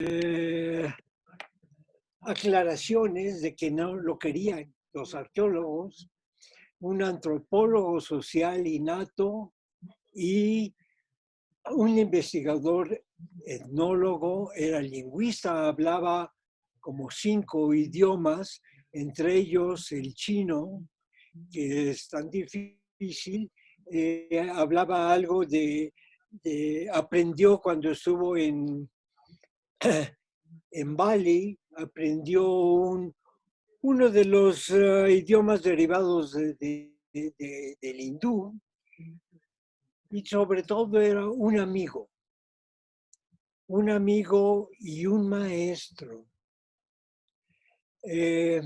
eh, aclaraciones de que no lo querían los arqueólogos, un antropólogo social innato y un investigador etnólogo, era lingüista, hablaba como 5 idiomas, entre ellos el chino, que es tan difícil. Hablaba algo aprendió cuando estuvo en Bali, aprendió uno de los idiomas derivados del hindú, y sobre todo era un amigo y un maestro. Eh,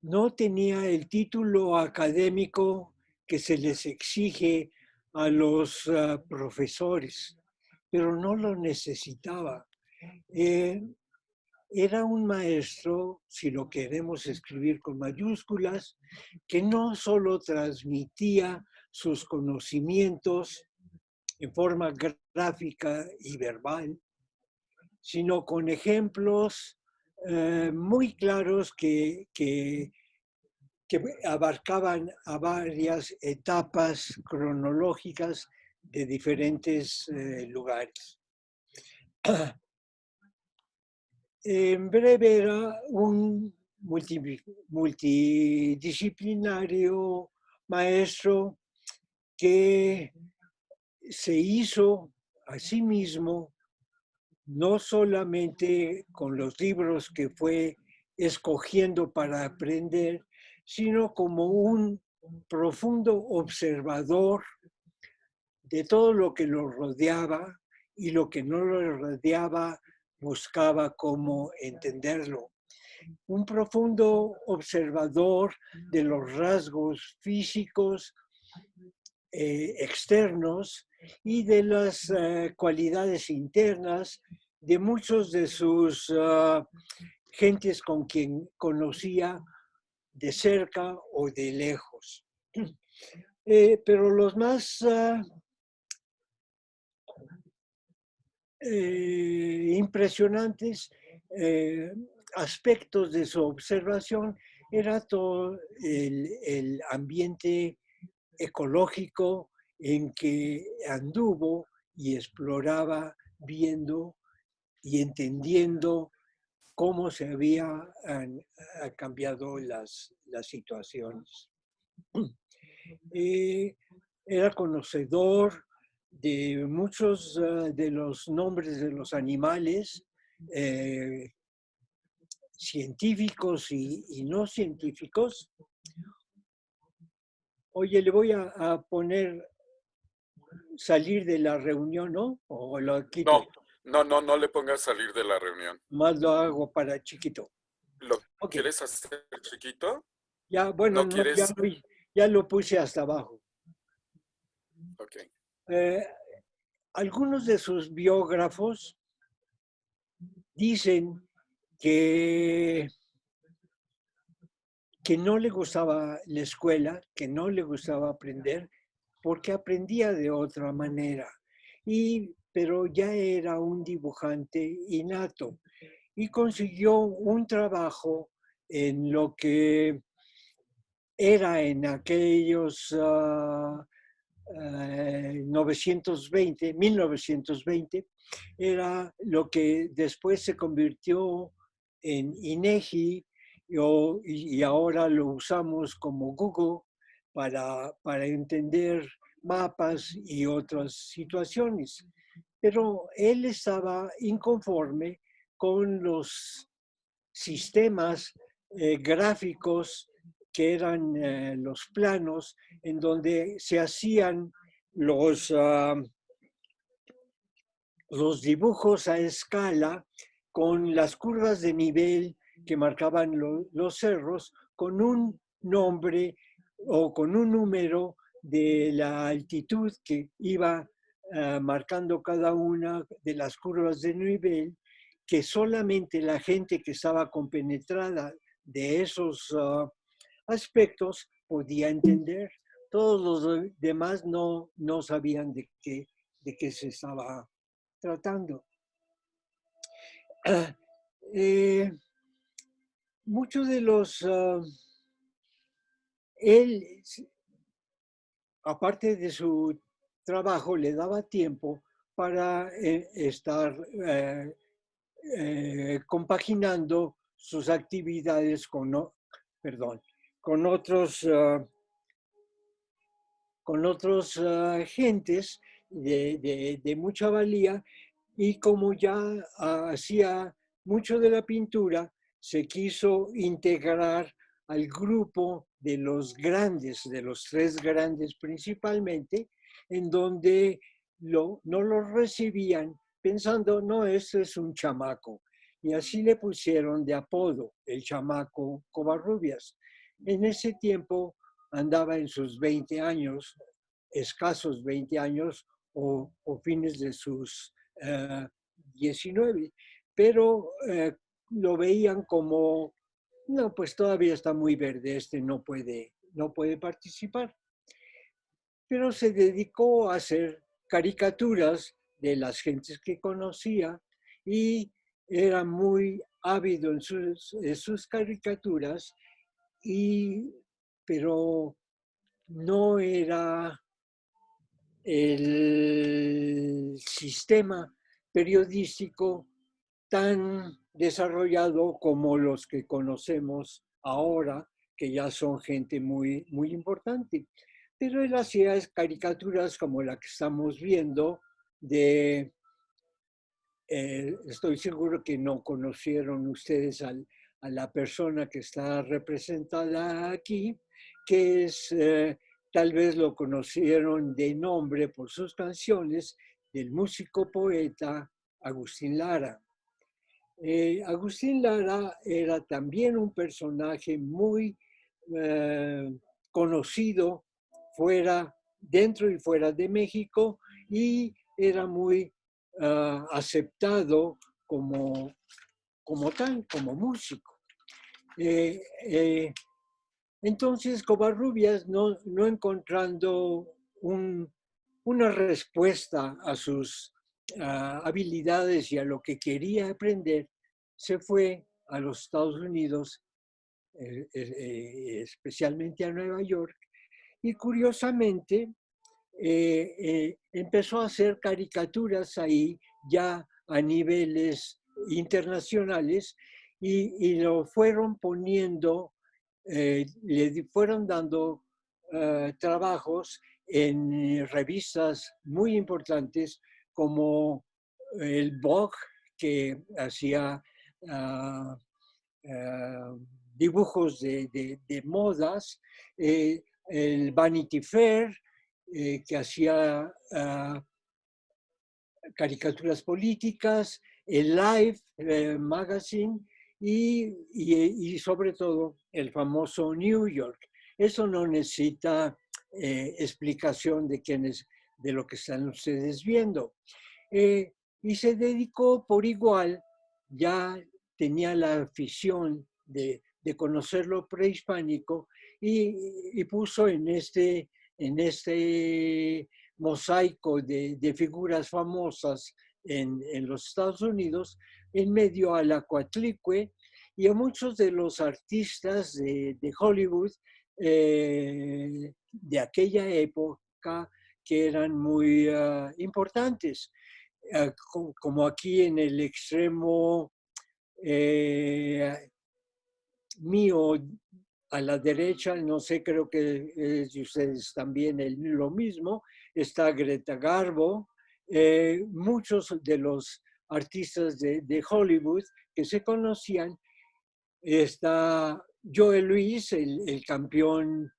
no tenía el título académico que se les exige a los profesores, pero no lo necesitaba. Eh, Era un maestro, si lo queremos escribir con mayúsculas, que no solo transmitía sus conocimientos en forma gráfica y verbal, sino con ejemplos muy claros que abarcaban a varias etapas cronológicas de diferentes lugares. En breve era un multidisciplinario maestro que se hizo a sí mismo no solamente con los libros que fue escogiendo para aprender, sino como un profundo observador de todo lo que lo rodeaba, y lo que no lo rodeaba buscaba cómo entenderlo. Un profundo observador de los rasgos físicos externos y de las cualidades internas de muchos de sus gentes con quien conocía de cerca o de lejos. Pero los más impresionantes aspectos de su observación era todo el ambiente ecológico en que anduvo y exploraba, viendo y entendiendo cómo se habían cambiado las situaciones. Eh, Era conocedor de muchos de los nombres de los animales, eh, científicos y no científicos. Oye, le voy a poner salir de la reunión, ¿no? O lo No, quito. no le pongas salir de la reunión. Más lo hago para chiquito. ¿Lo Ok, quieres hacer chiquito? ya, bueno, ¿No no, quieres? ya lo puse hasta abajo. Ok. Eh, Algunos de sus biógrafos dicen que, que no le gustaba la escuela, que no le gustaba aprender, porque aprendía de otra manera. Pero ya era un dibujante innato y consiguió un trabajo en lo que era en aquellos 1920, era lo que después se convirtió en INEGI, y ahora lo usamos como Google para entender mapas y otras situaciones. Pero él estaba inconforme con los sistemas gráficos que eran los planos en donde se hacían los, uh, los dibujos a escala con las curvas de nivel que marcaban los cerros con un nombre o con un número de la altitud que iba marcando cada una de las curvas de nivel, que solamente la gente que estaba compenetrada de esos aspectos podía entender. Todos los demás no sabían de qué se estaba tratando. eh, muchos de los, él, aparte de su trabajo, le daba tiempo para estar compaginando sus actividades perdón, con otros, gentes de mucha valía, y como ya hacía mucho de la pintura, se quiso integrar al grupo de los grandes, de los tres grandes principalmente, en donde no lo recibían pensando, no, este es un chamaco. Y así le pusieron de apodo el chamaco Covarrubias. En ese tiempo andaba en sus 20 años, escasos 20 años o fines de sus 19, pero lo veían como, no, pues todavía está muy verde, no puede participar. Pero se dedicó a hacer caricaturas de las gentes que conocía y era muy ávido en sus caricaturas, pero no era el sistema periodístico tan desarrollado como los que conocemos ahora, que ya son gente muy, muy importante. Pero él hacía caricaturas como la que estamos viendo de, estoy seguro que no conocieron ustedes a la persona que está representada aquí, que es, tal vez lo conocieron de nombre por sus canciones, del músico poeta Agustín Lara. Agustín Lara era también un personaje muy eh, conocido dentro y fuera de México, y era muy aceptado como tal, como músico. Eh, eh, entonces, Covarrubias, no encontrando una respuesta a sus habilidades y a lo que quería aprender, se fue a los Estados Unidos, especialmente a Nueva York, y curiosamente empezó a hacer caricaturas ahí ya a niveles internacionales, y lo fueron poniendo, le fueron dando trabajos en revistas muy importantes como el Vogue, que hacía uh, uh, dibujos de modas, el Vanity Fair, que hacía caricaturas políticas, el Life Magazine, y sobre todo el famoso New York. Eso no necesita explicación de lo que están ustedes viendo. Y se dedicó por igual, ya tenía la afición de conocer lo prehispánico, y puso en este mosaico de figuras famosas en los Estados Unidos, en medio a la Coatlicue y a muchos de los artistas de Hollywood de aquella época, que eran muy importantes, como aquí en el extremo mío, a la derecha, no sé, creo que ustedes también lo mismo, está Greta Garbo, muchos de los artistas de Hollywood que se conocían, está Joe Louis, el campeón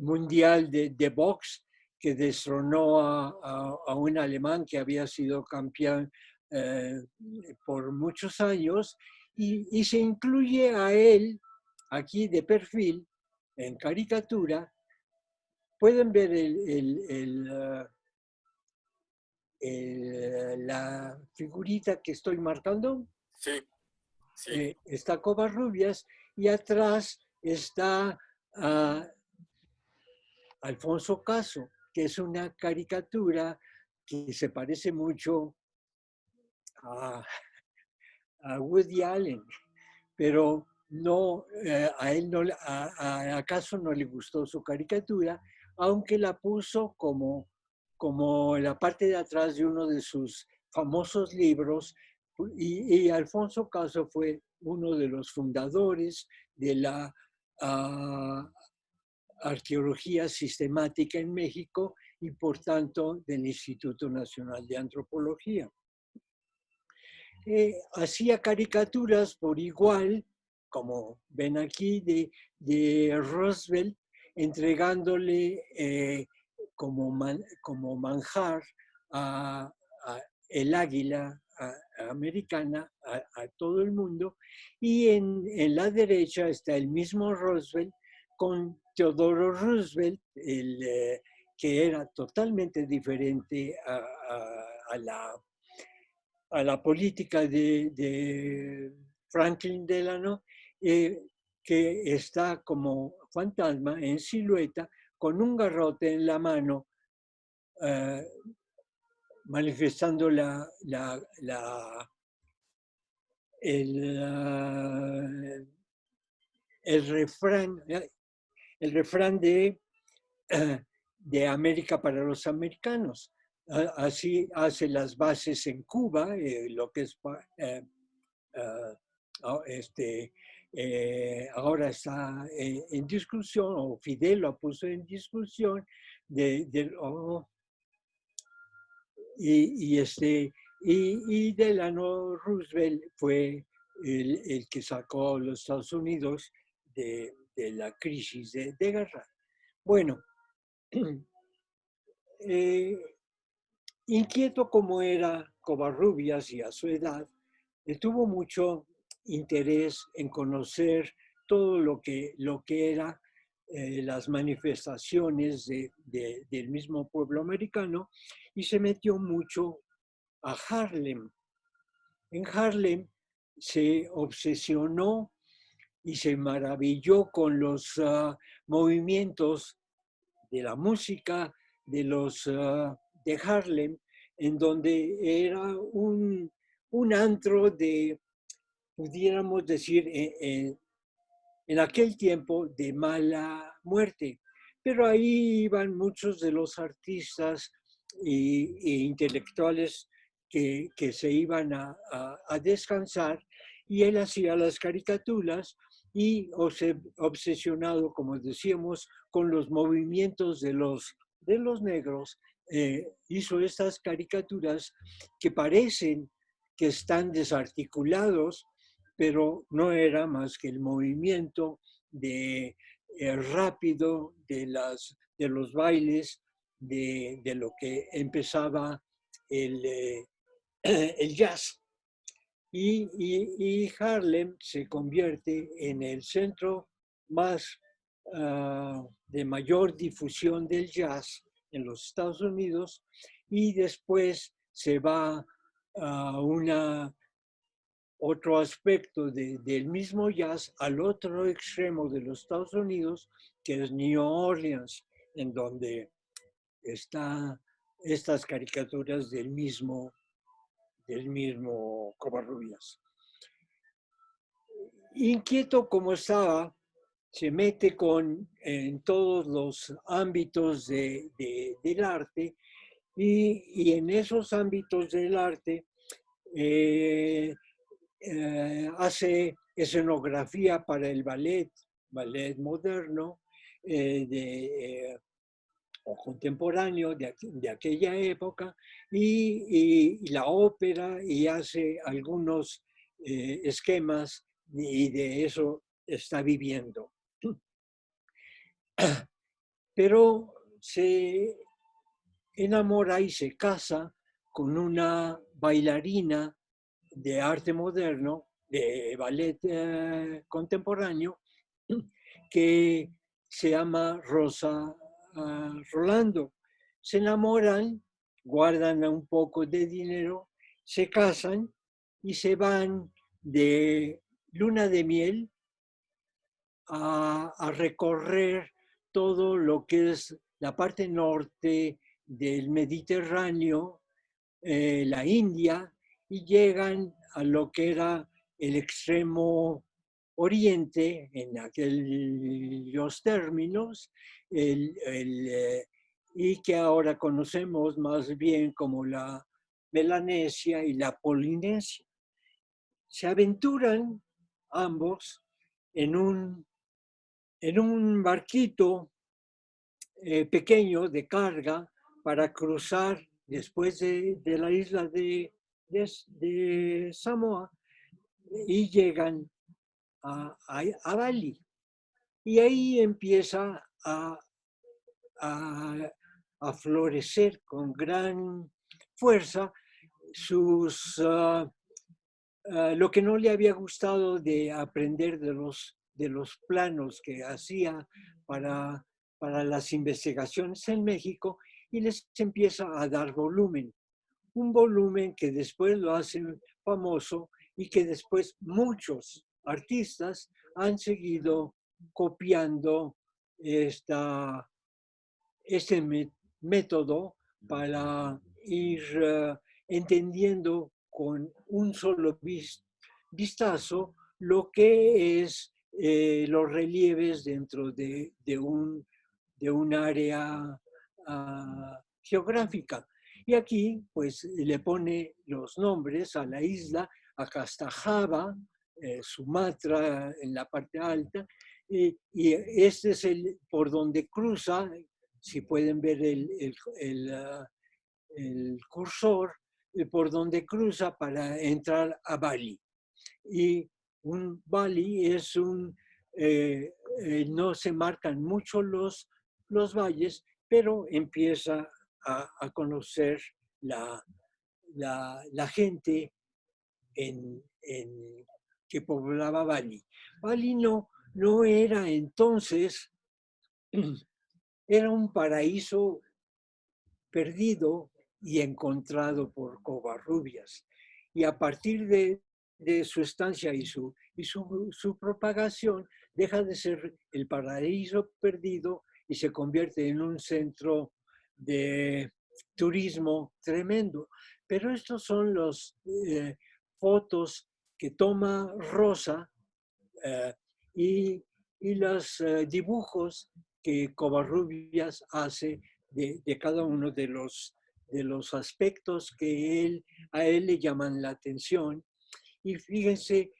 mundial de box, que destronó a un alemán que había sido campeón eh, por muchos años, y se incluye a él aquí de perfil, en caricatura. Pueden ver la figurita que estoy marcando. Sí, sí. Está Covarrubias, y atrás está uh, Alfonso Caso, que es una caricatura que se parece mucho a, a Woody Allen, pero no, a él no, acaso no le gustó su caricatura, aunque la puso como en la parte de atrás de uno de sus famosos libros, y Alfonso Caso fue uno de los fundadores de la arqueología sistemática en México y por tanto del Instituto Nacional de Antropología. Hacía caricaturas por igual, como ven aquí, de Roosevelt, entregándole como manjar a el águila americana a todo el mundo. Y en la derecha está el mismo Roosevelt con Teodoro Roosevelt, que era totalmente diferente a la política de Franklin Delano, que está como fantasma en silueta con un garrote en la mano, eh, manifestando el, el refrán, el refrán de América para los americanos. Así hace las bases en Cuba, lo que es ahora está en discusión, o Fidel lo puso en discusión, y Delano Roosevelt fue el que sacó a los Estados Unidos de la crisis de guerra. Bueno, inquieto como era Covarrubias y a su edad, tuvo mucho interés en conocer todo lo que era las manifestaciones del mismo pueblo americano y se metió mucho a Harlem. En Harlem se obsesionó y se maravilló con los movimientos de la música de Harlem, en donde era un antro de, pudiéramos decir, en aquel tiempo de mala muerte. Pero ahí iban muchos de los artistas e intelectuales que se iban a descansar, y él hacía las caricaturas y obsesionado, como decíamos, con los movimientos de los negros, hizo estas caricaturas que parecen que están desarticulados, pero no era más que el movimiento rápido de los bailes, de lo que empezaba el, el jazz. Y Harlem se convierte en el centro más de mayor difusión del jazz en los Estados Unidos, y después se va a otro aspecto del mismo jazz al otro extremo de los Estados Unidos, que es New Orleans, en donde están estas caricaturas del mismo Covarrubias. Inquieto como estaba, se mete en todos los ámbitos del arte, y en esos ámbitos del arte hace escenografía para el ballet moderno o contemporáneo de aquella época, y la ópera, y hace algunos esquemas, y de eso está viviendo. Pero se enamora y se casa con una bailarina de arte moderno, de ballet contemporáneo, que se llama Rosa Rolando. Se enamoran, guardan un poco de dinero, se casan y se van de luna de miel a recorrer todo lo que es la parte norte del Mediterráneo, la India, y llegan a lo que era el extremo oriente en aquellos términos, y que ahora conocemos más bien como la Melanesia y la Polinesia. Se aventuran ambos en un barquito pequeño de carga para cruzar después de la isla de Samoa y llegan a Bali. Y ahí empieza a, a florecer con gran fuerza lo que no le había gustado de aprender de los planos que hacía para las investigaciones en México, y les empieza a dar volumen, un volumen que después lo hace famoso y que después muchos artistas han seguido copiando este método para ir entendiendo con un solo vistazo lo que es los relieves dentro de un área geográfica. Y aquí, pues, le pone los nombres a la isla, acá está Java, Sumatra en la parte alta, y este es por donde cruza, si pueden ver el cursor, por donde cruza para entrar a Bali. Y un Bali es no se marcan mucho los valles, pero empieza a conocer la gente que poblaba Bali. Bali no era entonces, era un paraíso perdido y encontrado por Covarrubias. Y a partir de su estancia y su propagación, deja de ser el paraíso perdido y se convierte en un centro de turismo tremendo. Pero estos son los fotos que toma Rosa eh, y los dibujos que Covarrubias hace de cada uno de los aspectos que a él le llaman la atención. Y fíjense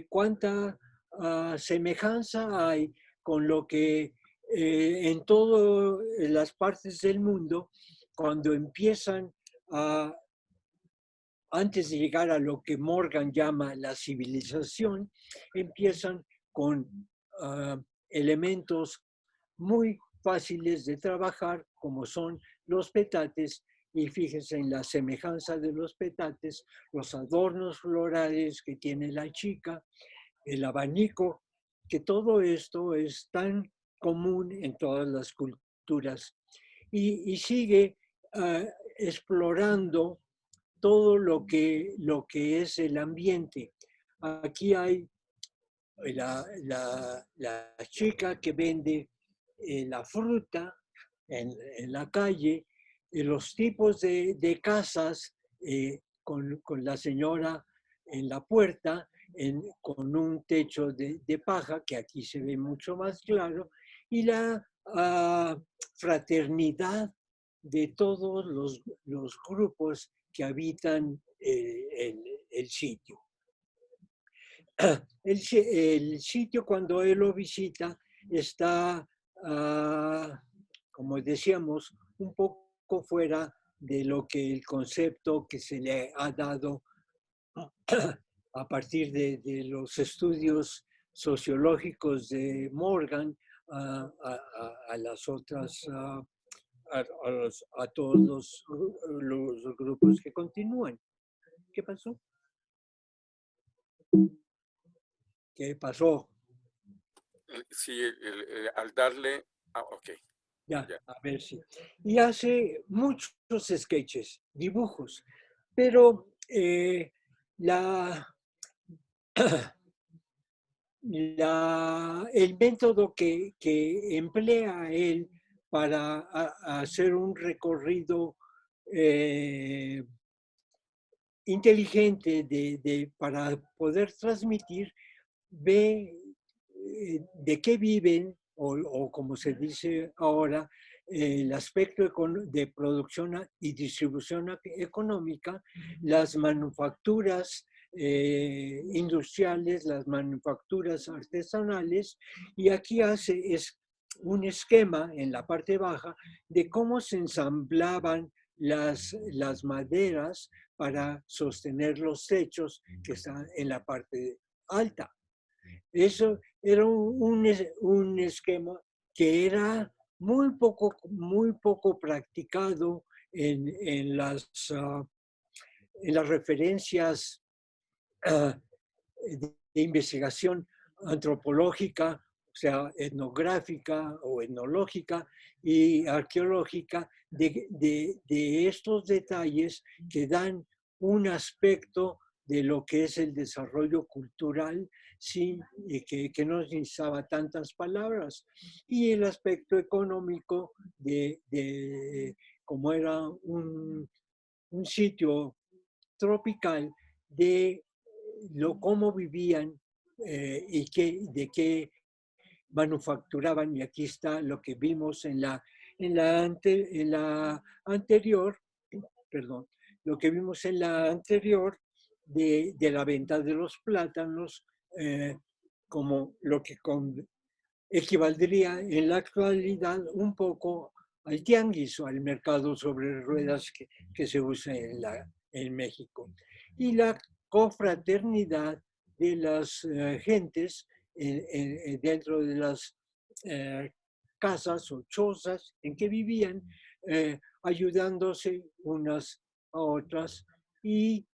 cuánta semejanza hay con lo que en todas las partes del mundo, cuando empiezan antes de llegar a lo que Morgan llama la civilización, empiezan con elementos muy fáciles de trabajar, como son los petates, y fíjense en la semejanza de los petates, los adornos florales que tiene la chica, el abanico, que todo esto es tan común en todas las culturas. Y sigue explorando todo lo que es el ambiente. Aquí hay la chica que vende la fruta en la calle, los tipos de casas con la señora en la puerta, con un techo de paja, que aquí se ve mucho más claro, y la fraternidad de todos los grupos que habitan el sitio. El sitio, cuando él lo visita, está, como decíamos, un poco fuera de lo que el concepto que se le ha dado a partir de los estudios sociológicos de Morgan a las otras, a todos los grupos que continúan. ¿Qué pasó? ¿Qué pasó? Sí, al darle... ok. Ya, Ya. a ver si. Y hace muchos sketches, dibujos, pero el método que emplea él para hacer un recorrido inteligente para poder transmitir, ve de qué viven, o como se dice ahora, el aspecto de producción y distribución económica, las manufacturas industriales, las manufacturas artesanales, y aquí es un esquema en la parte baja de cómo se ensamblaban las maderas para sostener los techos que están en la parte alta. Eso era un esquema que era muy poco practicado en las referencias de investigación antropológica, o sea, etnográfica o etnológica y arqueológica, de estos detalles que dan un aspecto de lo que es el desarrollo cultural sin que no necesitaba tantas palabras, y el aspecto económico de como era un sitio tropical, de cómo vivían y de qué manufacturaban. Y aquí está lo que vimos en la anterior, perdón, lo que vimos en la anterior de la venta de los plátanos, como lo que equivaldría en la actualidad un poco al tianguis o al mercado sobre ruedas que se usa en México. Y la confraternidad de las gentes dentro de las casas o chozas en que vivían, ayudándose unas a otras. Y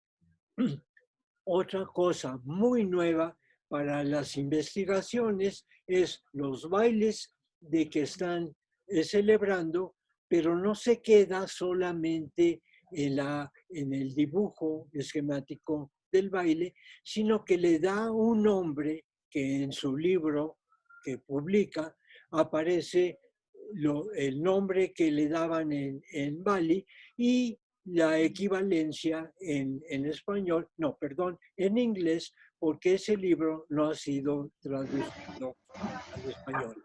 otra cosa muy nueva para las investigaciones es los bailes de que están celebrando, pero no se queda solamente en el dibujo esquemático del baile, sino que le da un nombre que en su libro que publica aparece el nombre que le daban en Bali, y la equivalencia en español, no, perdón, en inglés, porque ese libro no ha sido traducido al español.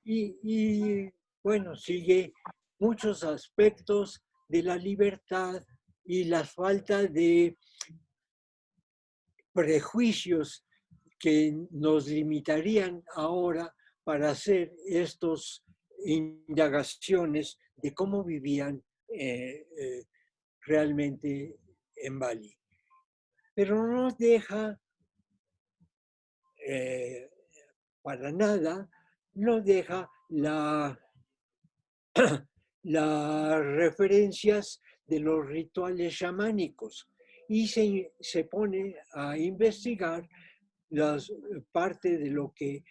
Y bueno, sigue muchos aspectos de la libertad y la falta de prejuicios que nos limitarían ahora para hacer estas indagaciones de cómo vivían realmente en Bali. Pero no nos deja eh, para nada, no deja las referencias de los rituales chamánicos, y se pone a investigar parte de lo que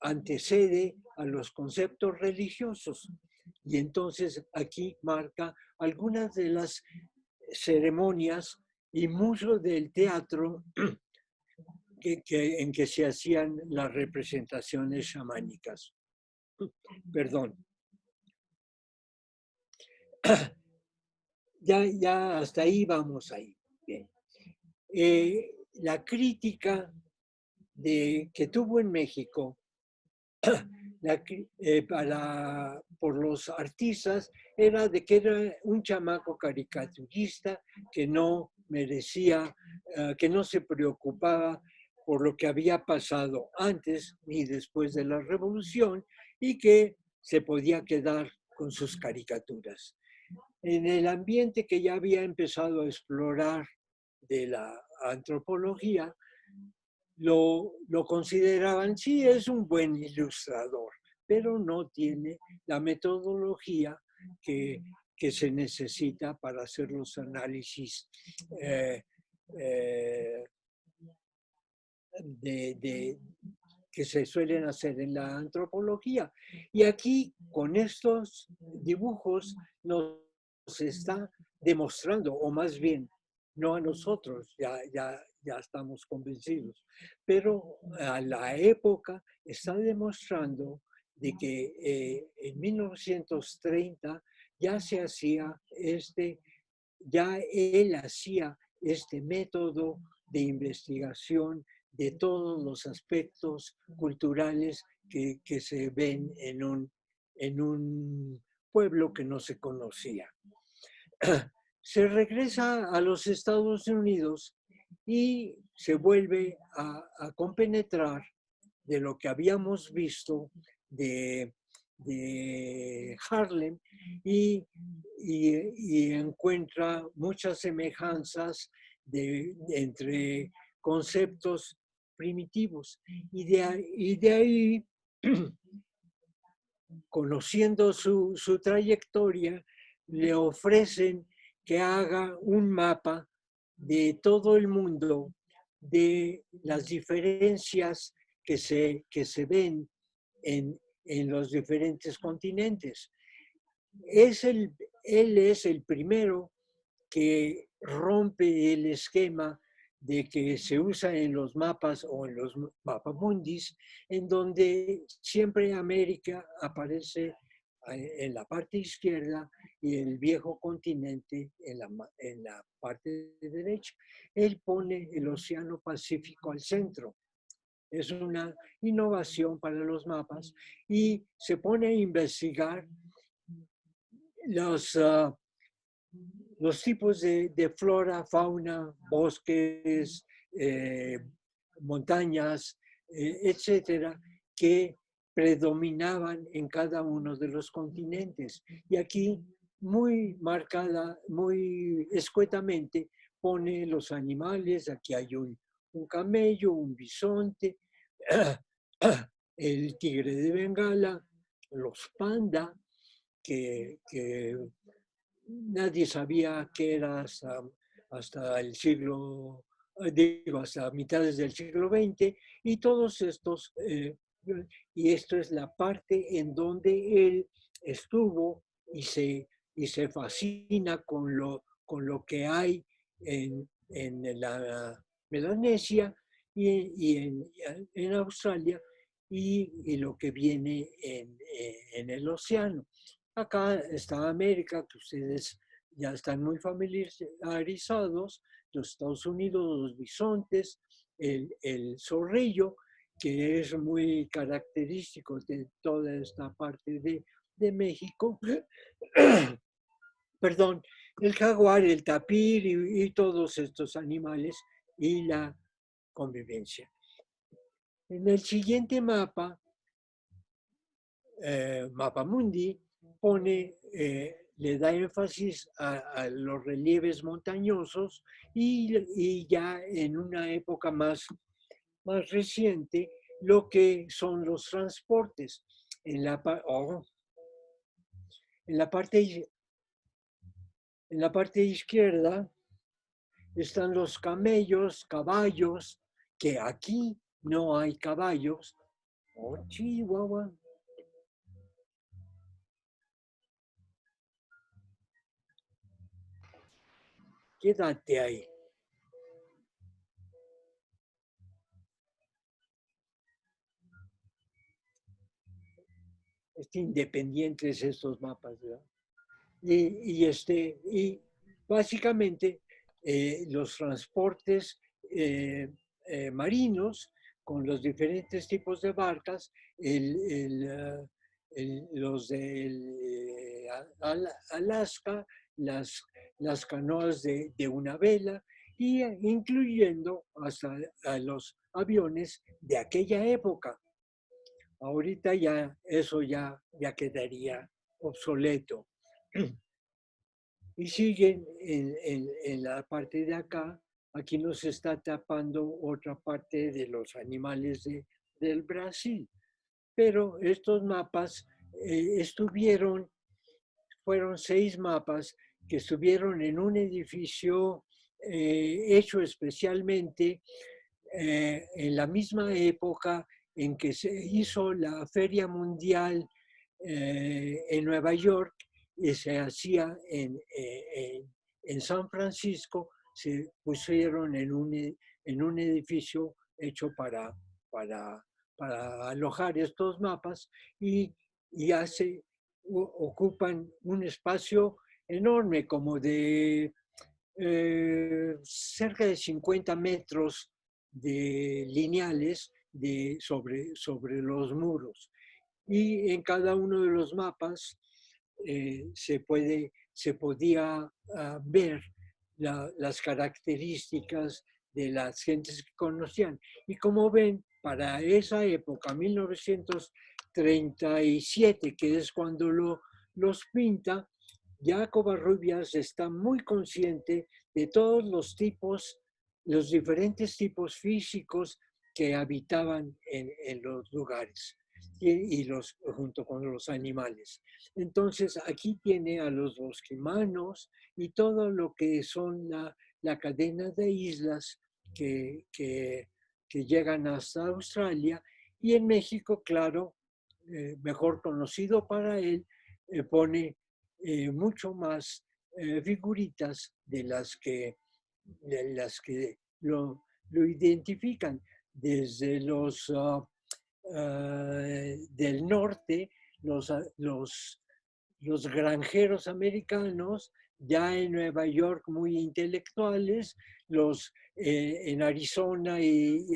antecede a los conceptos religiosos. Y entonces aquí marca algunas de las ceremonias y mucho del teatro en que se hacían las representaciones chamánicas. Perdón. Ya hasta ahí vamos ahí. Bien. La crítica que tuvo en México por los artistas era de que era un chamaco caricaturista que no merecía, que no se preocupaba por lo que había pasado antes ni después de la revolución, y que se podía quedar con sus caricaturas. En el ambiente que ya había empezado a explorar de la antropología, lo consideraban, sí, es un buen ilustrador, pero no tiene la metodología que se necesita para hacer los análisis eh, eh, que se suelen hacer en la antropología. Y aquí, con estos dibujos, nos está demostrando, o más bien, no a nosotros, ya estamos convencidos, pero a la época está demostrando de que en 1930 ya se hacía ya él hacía este método de investigación de todos los aspectos culturales que se ven en un pueblo que no se conocía. Se regresa a los Estados Unidos y se vuelve a compenetrar de lo que habíamos visto de Harlem y encuentra muchas semejanzas entre conceptos primitivos. Y de ahí, conociendo su trayectoria, le ofrecen que haga un mapa de todo el mundo, de las diferencias que se ven en los diferentes continentes. Él es el primero que rompe el esquema de que se usa en los mapas o en los mapamundis, en donde siempre América aparece en la parte izquierda y el viejo continente en la parte derecha. Él pone el Océano Pacífico al centro. Es una innovación para los mapas y se pone a investigar los tipos de flora, fauna, bosques, montañas, etcétera, que predominaban en cada uno de los continentes. Y aquí, muy marcada, muy escuetamente, pone los animales. Aquí hay un camello, un bisonte, el tigre de Bengala, los panda, que nadie sabía qué era hasta el siglo, hasta mitades del siglo XX, y todos estos, y esto es la parte en donde él estuvo y se fascina con lo que hay en la Melanesia y en Australia y lo que viene en el océano. Acá está América, que ustedes ya están muy familiarizados, los Estados Unidos, los bisontes, el zorrillo, que es muy característico de toda esta parte de México. Perdón, el jaguar, el tapir y todos estos animales y la convivencia. En el siguiente mapa, Mapamundi, le da énfasis a los relieves montañosos y ya en una época más reciente, lo que son los transportes. En la parte izquierda están los camellos, caballos, que aquí no hay caballos. Oh, Chihuahua. Quédate ahí. Independientes estos mapas, ¿verdad? Y básicamente los transportes marinos con los diferentes tipos de barcas, los de Alaska, las canoas de una vela, y incluyendo hasta a los aviones de aquella época. Ahorita ya eso ya quedaría obsoleto. Y siguen en la parte de acá. Aquí nos está tapando otra parte de los animales del Brasil. Pero estos mapas fueron 6 mapas que estuvieron en un edificio hecho especialmente en la misma época en que se hizo la Feria Mundial en Nueva York y se hacía en San Francisco. Se pusieron en un edificio hecho para alojar estos mapas y ocupan un espacio enorme, como de cerca de 50 metros de lineales sobre los muros. Y en cada uno de los mapas se podía ver las características de las gentes que conocían. Y como ven, para esa época, 1937, que es cuando los pinta, ya Covarrubias está muy consciente de todos los tipos, los diferentes tipos físicos que habitaban en los lugares y junto con los animales. Entonces aquí tiene a los bosquimanos y todo lo que son la cadena de islas que llegan hasta Australia, y en México, claro, mejor conocido para él, pone mucho más figuritas de las que lo identifican, desde los del norte, los granjeros americanos, ya en Nueva York muy intelectuales, en Arizona y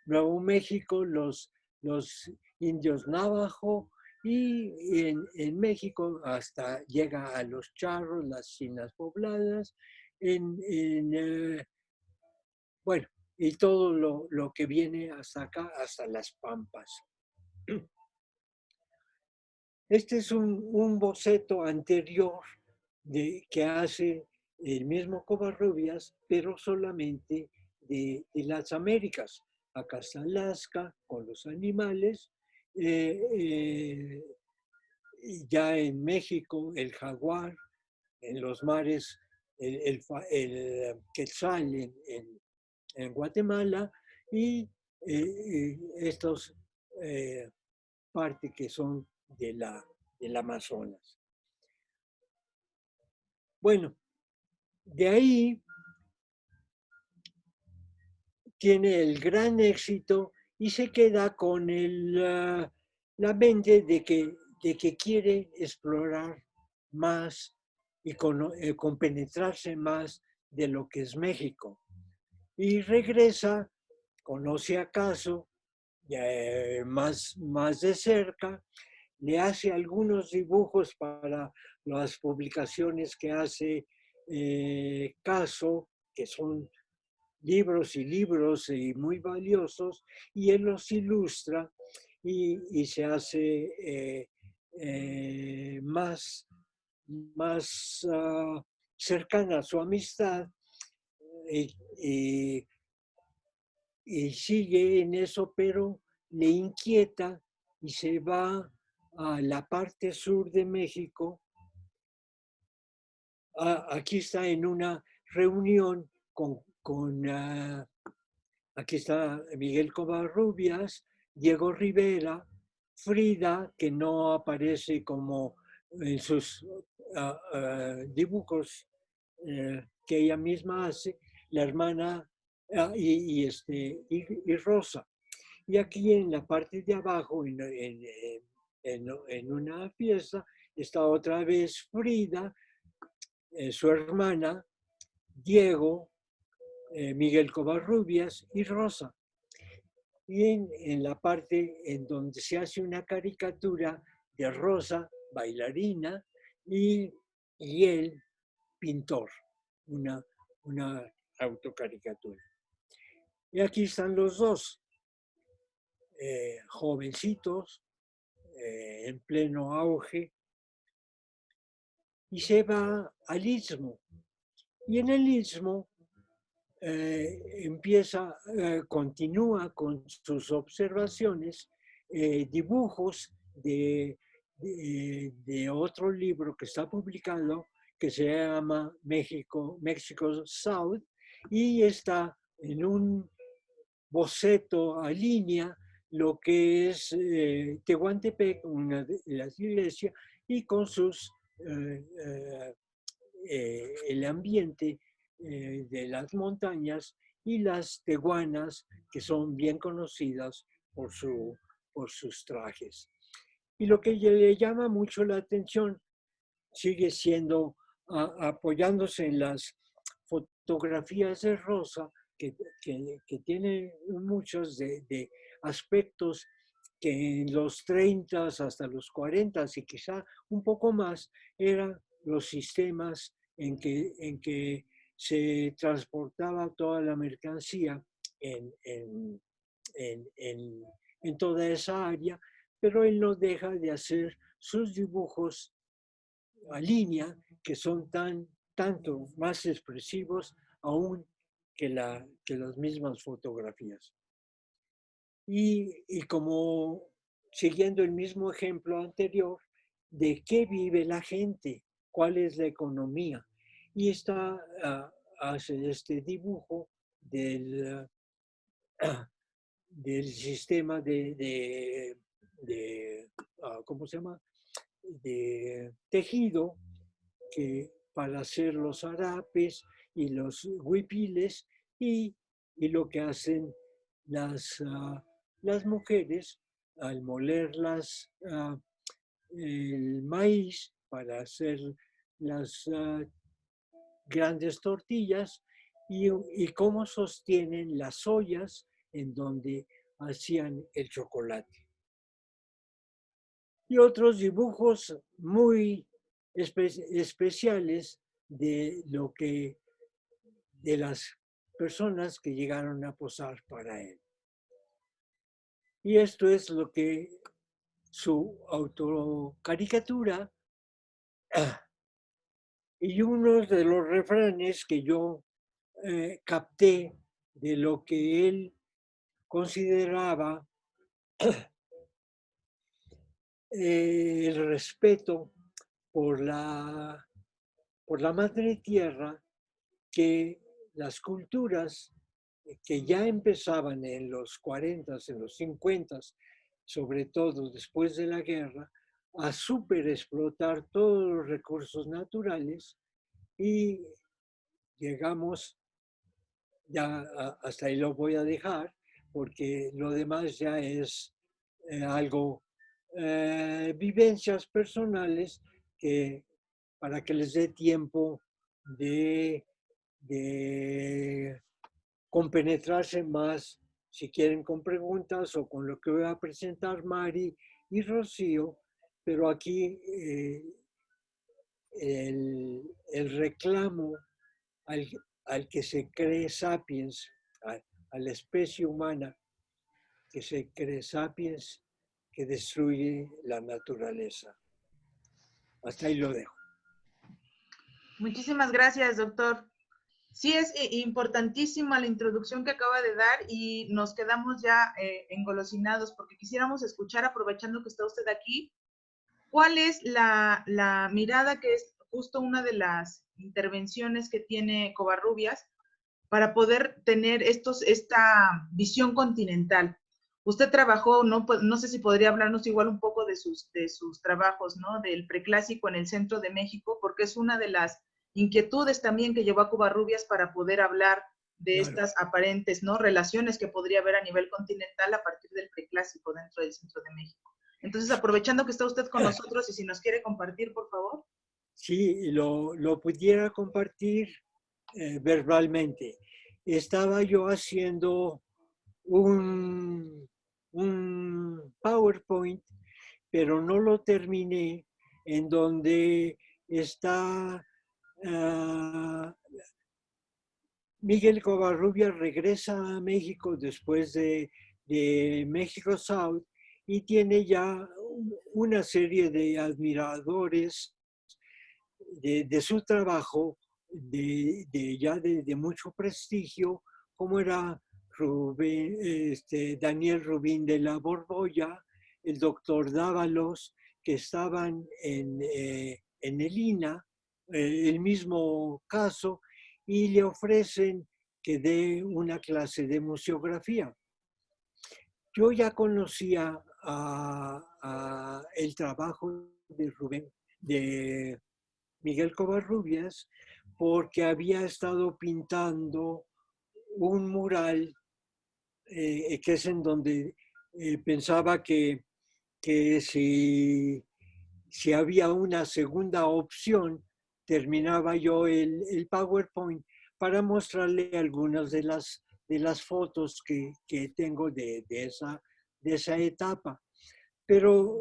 Nuevo México, los indios Navajo, y en México hasta llega a los charros, las chinas pobladas, bueno, y todo lo que viene hasta acá, hasta las Pampas. Este es un boceto anterior que hace el mismo Covarrubias, pero solamente de las Américas. Acá está Alaska con los animales, ya en México el jaguar, en los mares el quetzal en Guatemala, y estos partes que son del Amazonas. Bueno, de ahí tiene el gran éxito y se queda con la mente de que quiere explorar más y compenetrarse más de lo que es México. Y regresa, conoce acaso más de cerca, le hace algunos dibujos para las publicaciones que hace Caso, que son libros y libros y muy valiosos, y él los ilustra y se hace más cercana a su amistad, y, y sigue en eso, pero le inquieta y se va a la parte sur de México. Aquí está en una reunión aquí está Miguel Covarrubias, Diego Rivera, Frida, que no aparece como en sus dibujos que ella misma hace, la hermana y Rosa. Y aquí en la parte de abajo, en una fiesta, está otra vez Frida, su hermana, Diego, Miguel Covarrubias y Rosa. Y en la parte en donde se hace una caricatura de Rosa, bailarina, y él, pintor, una autocaricatura. Y aquí están los dos, jovencitos, en pleno auge, y se va al Istmo. Y en el Istmo continúa con sus observaciones, dibujos de otro libro que está publicado, que se llama México South, y está en un boceto a línea lo que es Tehuantepec, una de las iglesias, y con el ambiente de las montañas y las tehuanas, que son bien conocidas por sus trajes. Y lo que le llama mucho la atención sigue siendo apoyándose en las fotografías de Rosa, que tiene muchos de aspectos que en los 30 hasta los 40 y quizá un poco más eran los sistemas en que se transportaba toda la mercancía en, en, en toda esa área, pero él no deja de hacer sus dibujos a línea que son tanto más expresivos aún que las mismas fotografías. Y como siguiendo el mismo ejemplo anterior, ¿de qué vive la gente? ¿Cuál es la economía? Y hace este dibujo del, del sistema ¿cómo se llama? De tejido que para hacer los harapes y los huipiles y lo que hacen las mujeres al moler el maíz para hacer las grandes tortillas y cómo sostienen las ollas en donde hacían el chocolate. Y otros dibujos muy especiales de de las personas que llegaron a posar para él. Y esto es lo que su autocaricatura y uno de los refranes que yo capté de lo que él consideraba el respeto por por la madre tierra, que las culturas que ya empezaban en los 40, en los 50, sobre todo después de la guerra, a superexplotar todos los recursos naturales y llegamos, ya hasta ahí lo voy a dejar, porque lo demás ya es algo, vivencias personales que para que les dé tiempo de compenetrarse más, si quieren, con preguntas o con lo que voy a presentar Mari y Rocío, pero aquí el reclamo al, al que se cree sapiens, a la especie humana que se cree sapiens, que destruye la naturaleza. Hasta ahí lo dejo. Muchísimas gracias, doctor. Sí, es importantísima la introducción que acaba de dar y nos quedamos ya engolosinados porque quisiéramos escuchar, aprovechando que está usted aquí, cuál es la mirada que es justo una de las intervenciones que tiene Covarrubias para poder tener esta visión continental. Usted trabajó, no sé si podría hablarnos igual un poco de sus trabajos, ¿no? Del preclásico en el centro de México, porque es una de las inquietudes también que llevó a Covarrubias para poder hablar de estas aparentes, ¿no? Relaciones que podría haber a nivel continental a partir del preclásico dentro del centro de México. Entonces, aprovechando que está usted con nosotros y si nos quiere compartir, por favor. Sí, lo pudiera compartir verbalmente. Estaba yo haciendo un PowerPoint, pero no lo terminé, en donde está Miguel Covarrubias regresa a México después de México South y tiene ya una serie de admiradores de su trabajo, de mucho prestigio, como era Daniel Rubín de la Borbolla, el doctor Dávalos, que estaban en el INA, el mismo caso, y le ofrecen que dé una clase de museografía. Yo ya conocía el trabajo de Miguel Covarrubias, porque había estado pintando un mural que es en donde pensaba que si había una segunda opción terminaba yo el PowerPoint para mostrarle algunas de las fotos que tengo de esa etapa. Pero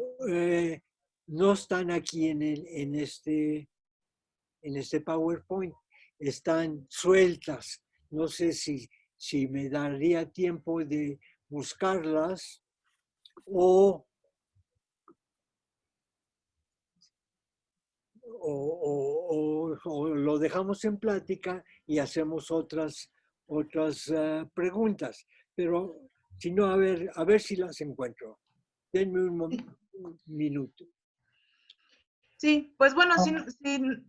no están aquí en este PowerPoint, están sueltas. No sé si me daría tiempo de buscarlas o, o lo dejamos en plática y hacemos otras preguntas. Pero si no, a ver si las encuentro. Denme un minuto. Sí, pues bueno,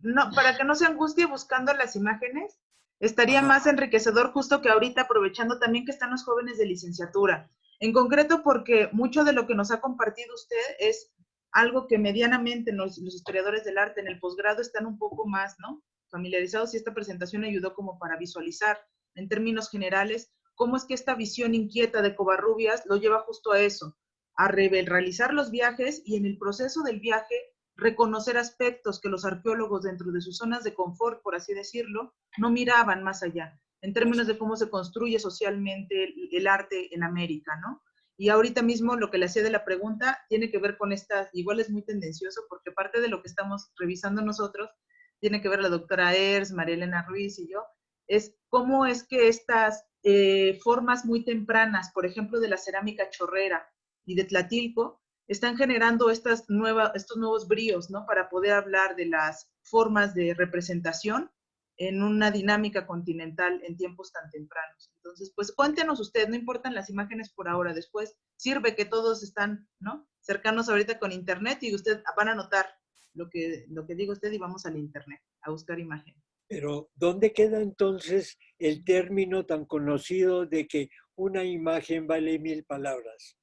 no, para que no se angustie buscando las imágenes, estaría Ajá. más enriquecedor justo que ahorita aprovechando también que están los jóvenes de licenciatura. En concreto porque mucho de lo que nos ha compartido usted es algo que medianamente los historiadores del arte en el posgrado están un poco más, ¿no? Familiarizados, y esta presentación ayudó como para visualizar en términos generales cómo es que esta visión inquieta de Covarrubias lo lleva justo a eso, a realizar los viajes y en el proceso del viaje reconocer aspectos que los arqueólogos dentro de sus zonas de confort, por así decirlo, no miraban más allá, en términos de cómo se construye socialmente el arte en América, ¿no? Y ahorita mismo lo que le hacía de la pregunta tiene que ver con estas, igual es muy tendencioso, porque parte de lo que estamos revisando nosotros, tiene que ver la doctora Ers, María Elena Ruiz y yo, es cómo es que estas formas muy tempranas, por ejemplo, de la cerámica chorrera y de Tlatilco, están generando estos nuevos bríos, ¿no? Para poder hablar de las formas de representación en una dinámica continental en tiempos tan tempranos. Entonces, pues cuéntenos usted, no importan las imágenes por ahora, después sirve que todos están, ¿no? Cercanos ahorita con internet y usted van a notar lo que diga usted y vamos al internet a buscar imágenes. Pero ¿dónde queda entonces el término tan conocido de que una imagen vale 1000 palabras?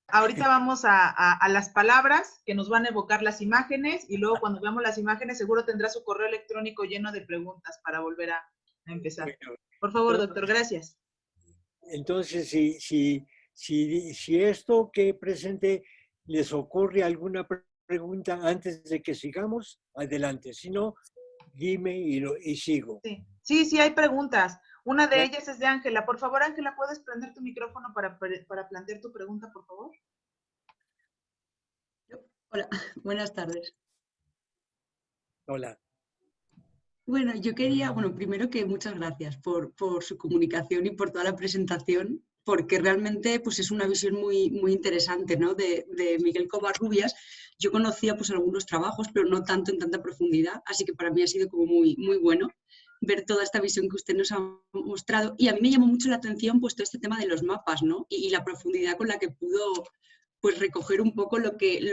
Ahorita vamos a las palabras que nos van a evocar las imágenes y luego cuando veamos las imágenes seguro tendrá su correo electrónico lleno de preguntas para volver a empezar. Bueno, Por favor, doctor, gracias. entonces, si esto que presenté les ocurre alguna pregunta antes de que sigamos, adelante. Si no, dime y sigo. Sí, hay preguntas. Una de Bueno, ellas es de Ángela. Por favor, Ángela, ¿puedes prender tu micrófono para plantear tu pregunta, por favor? Hola, buenas tardes. hola. Bueno, yo quería, primero que muchas gracias por su comunicación y por toda la presentación, porque realmente pues, es una visión muy, muy interesante, ¿no? de Miguel Covarrubias. Yo conocía pues, algunos trabajos, pero no tanto en tanta profundidad, así que para mí ha sido como muy, muy bueno ver toda esta visión que usted nos ha mostrado. Y a mí me llamó mucho la atención pues, todo este tema de los mapas, ¿no? y la profundidad con la que pudo pues recoger un poco lo que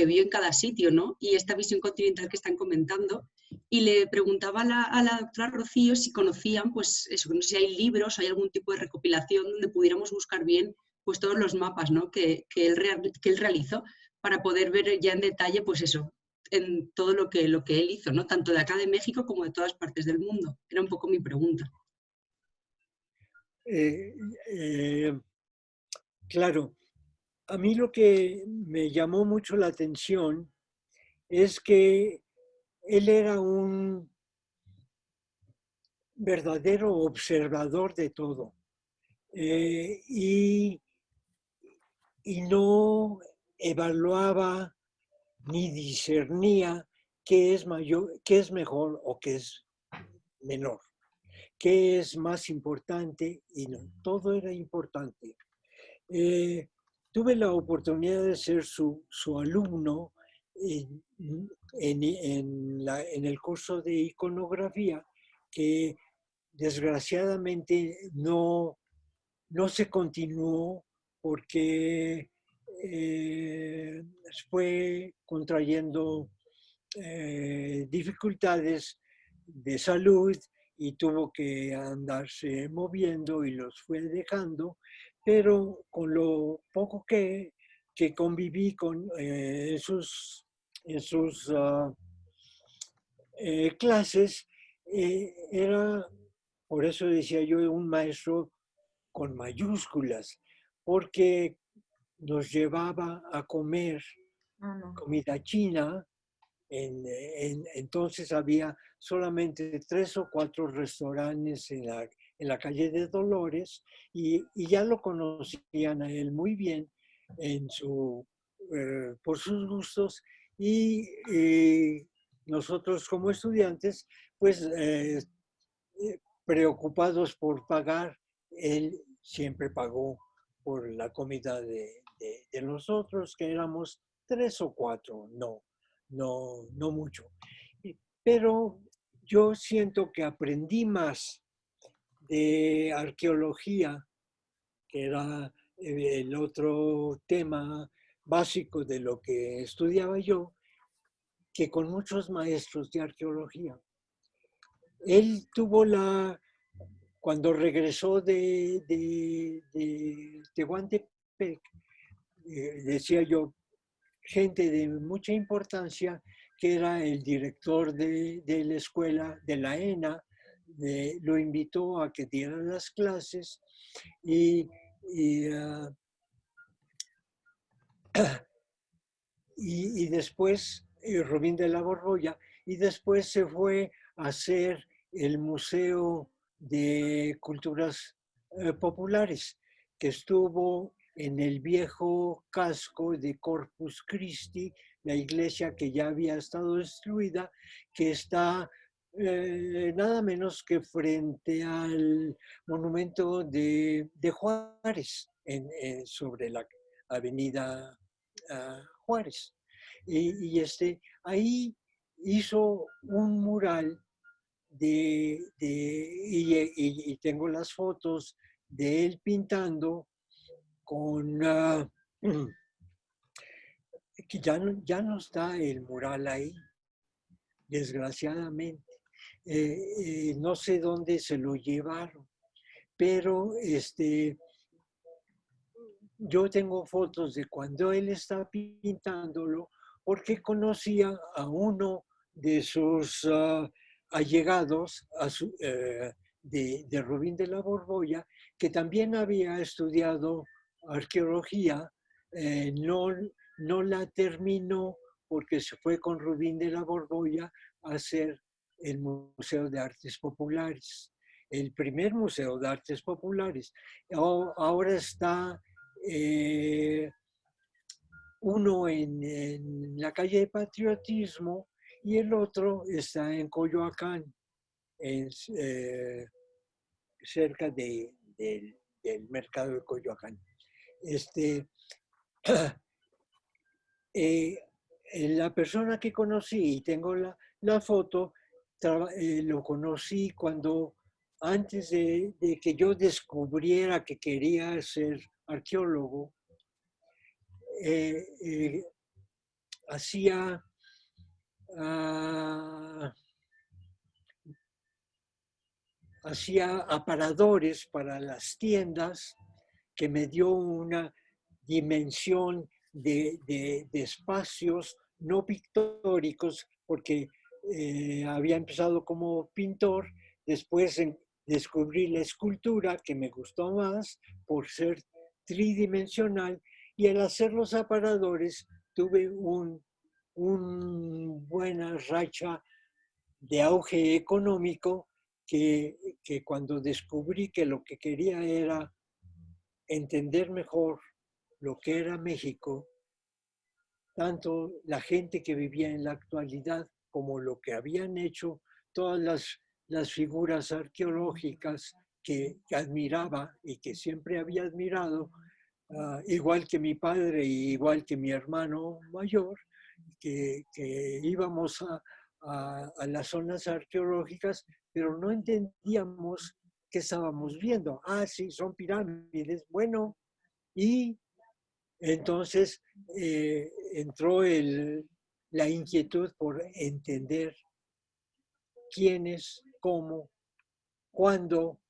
vio en cada sitio, ¿no? Y esta visión continental que están comentando. Y le preguntaba a la doctora Rocío si conocían, pues eso, no sé si hay libros, hay algún tipo de recopilación donde pudiéramos buscar bien pues todos los mapas, ¿no? que él realizó para poder ver ya en detalle, pues eso, en todo lo que él hizo, ¿no? Tanto de acá de México como de todas partes del mundo. Era un poco mi pregunta. Claro, a mí lo que me llamó mucho la atención es que él era un verdadero observador de todo y no evaluaba ni discernía qué es mayor, qué es mejor o qué es menor, qué es más importante y no, todo era importante. Tuve la oportunidad de ser su alumno en el curso de iconografía, que desgraciadamente no se continuó porque fue contrayendo dificultades de salud y tuvo que andarse moviendo y los fue dejando, pero con lo poco que conviví con en sus clases, era, por eso decía yo, un maestro con mayúsculas, porque nos llevaba a comer No. comida china. Entonces había solamente 3 o 4 restaurantes en la calle de Dolores y ya lo conocían a él muy bien por sus gustos y nosotros como estudiantes, pues preocupados por pagar, él siempre pagó por la comida de nosotros, que éramos 3 o 4, no mucho. Pero yo siento que aprendí más de arqueología, que era el otro tema básico de lo que estudiaba yo, que con muchos maestros de arqueología. Él tuvo cuando regresó de Tehuantepec, decía yo, gente de mucha importancia, que era el director de la escuela, de la ENA, lo invitó a que diera las clases y, y después Robín de la Borbolla, y después se fue a hacer el Museo de Culturas Populares, que estuvo en el viejo casco de Corpus Christi, la iglesia que ya había estado destruida, que está nada menos que frente al monumento de Juárez, sobre la avenida Juárez. Ahí hizo un mural y tengo las fotos de él pintando con, que ya no está el mural ahí, desgraciadamente. No sé dónde se lo llevaron, pero yo tengo fotos de cuando él está pintándolo, porque conocía a uno de sus allegados de Robín de la Borbolla, que también había estudiado arqueología, no la terminó porque se fue con Robín de la Borbolla a hacer el Museo de Artes Populares, el primer Museo de Artes Populares. Ahora está uno en la calle de Patriotismo y el otro está en Coyoacán, cerca del mercado de Coyoacán. La persona que conocí, y tengo la foto, lo conocí antes de que yo descubriera que quería ser arqueólogo. Hacía aparadores para las tiendas, que me dio una dimensión de espacios no pictóricos, porque había empezado como pintor, después descubrí la escultura, que me gustó más por ser tridimensional, y al hacer los aparadores tuve una buena racha de auge económico, que cuando descubrí que lo que quería era entender mejor lo que era México, tanto la gente que vivía en la actualidad como lo que habían hecho todas las figuras arqueológicas que admiraba y que siempre había admirado, igual que mi padre y igual que mi hermano mayor, que íbamos a las zonas arqueológicas, pero no entendíamos qué estábamos viendo. Sí, son pirámides. Bueno, y entonces entró la inquietud por entender quiénes, cómo, cuándo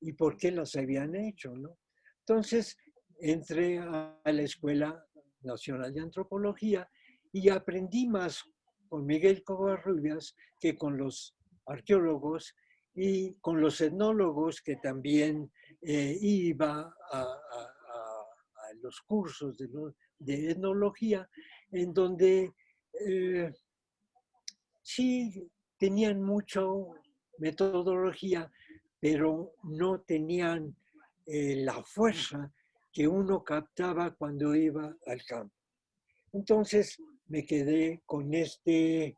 y por qué las habían hecho, ¿no? Entonces entré a la Escuela Nacional de Antropología y aprendí más con Miguel Covarrubias que con los arqueólogos y con los etnólogos, que también iba a los cursos de etnología, en donde sí tenían mucho metodología, pero no tenían la fuerza que uno captaba cuando iba al campo. Entonces me quedé con este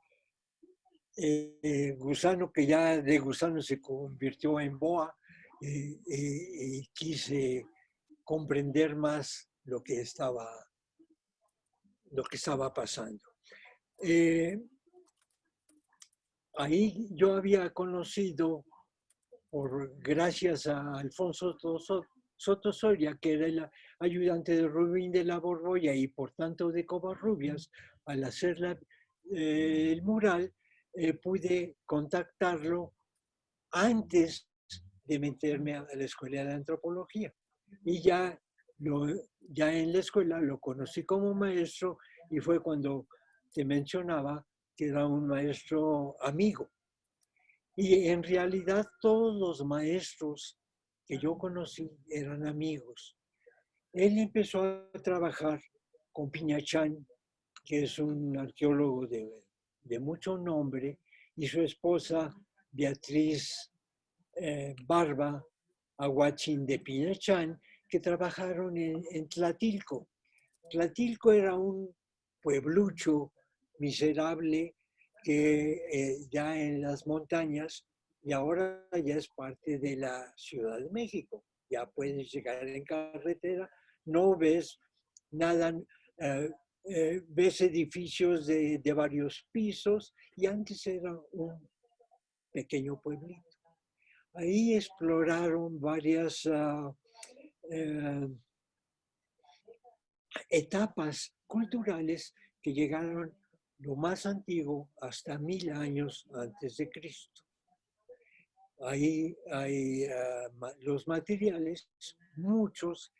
gusano que ya de gusano se convirtió en boa y quise comprender más lo que estaba pasando. Ahí yo había conocido, gracias a Alfonso Soto Soria, que era el ayudante de Rubín de la Borbolla y por tanto de Covarrubias, al hacer el mural, pude contactarlo antes de meterme a la escuela de antropología. Y ya en la escuela lo conocí como maestro y fue cuando te mencionaba que era un maestro amigo. Y en realidad todos los maestros que yo conocí eran amigos. Él empezó a trabajar con Piñachán, que es un arqueólogo de mucho nombre, y su esposa Beatriz Barba Aguachín de Piñachán, que trabajaron en Tlatilco. Tlatilco era un pueblucho miserable que ya en las montañas, y ahora ya es parte de la Ciudad de México. Ya puedes llegar en carretera, no ves nada, ves edificios de varios pisos, y antes era un pequeño pueblito. Ahí exploraron varias etapas culturales que llegaron lo más antiguo hasta 1000 años antes de Cristo. Ahí hay los materiales, muchos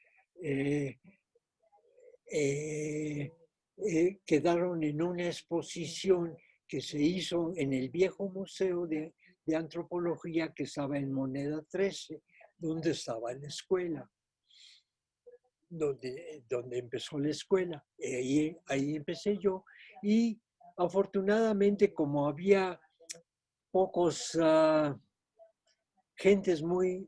quedaron en una exposición que se hizo en el viejo museo de antropología que estaba en Moneda 13, donde estaba la escuela. Donde empezó la escuela. Ahí empecé yo y afortunadamente como había pocos gentes muy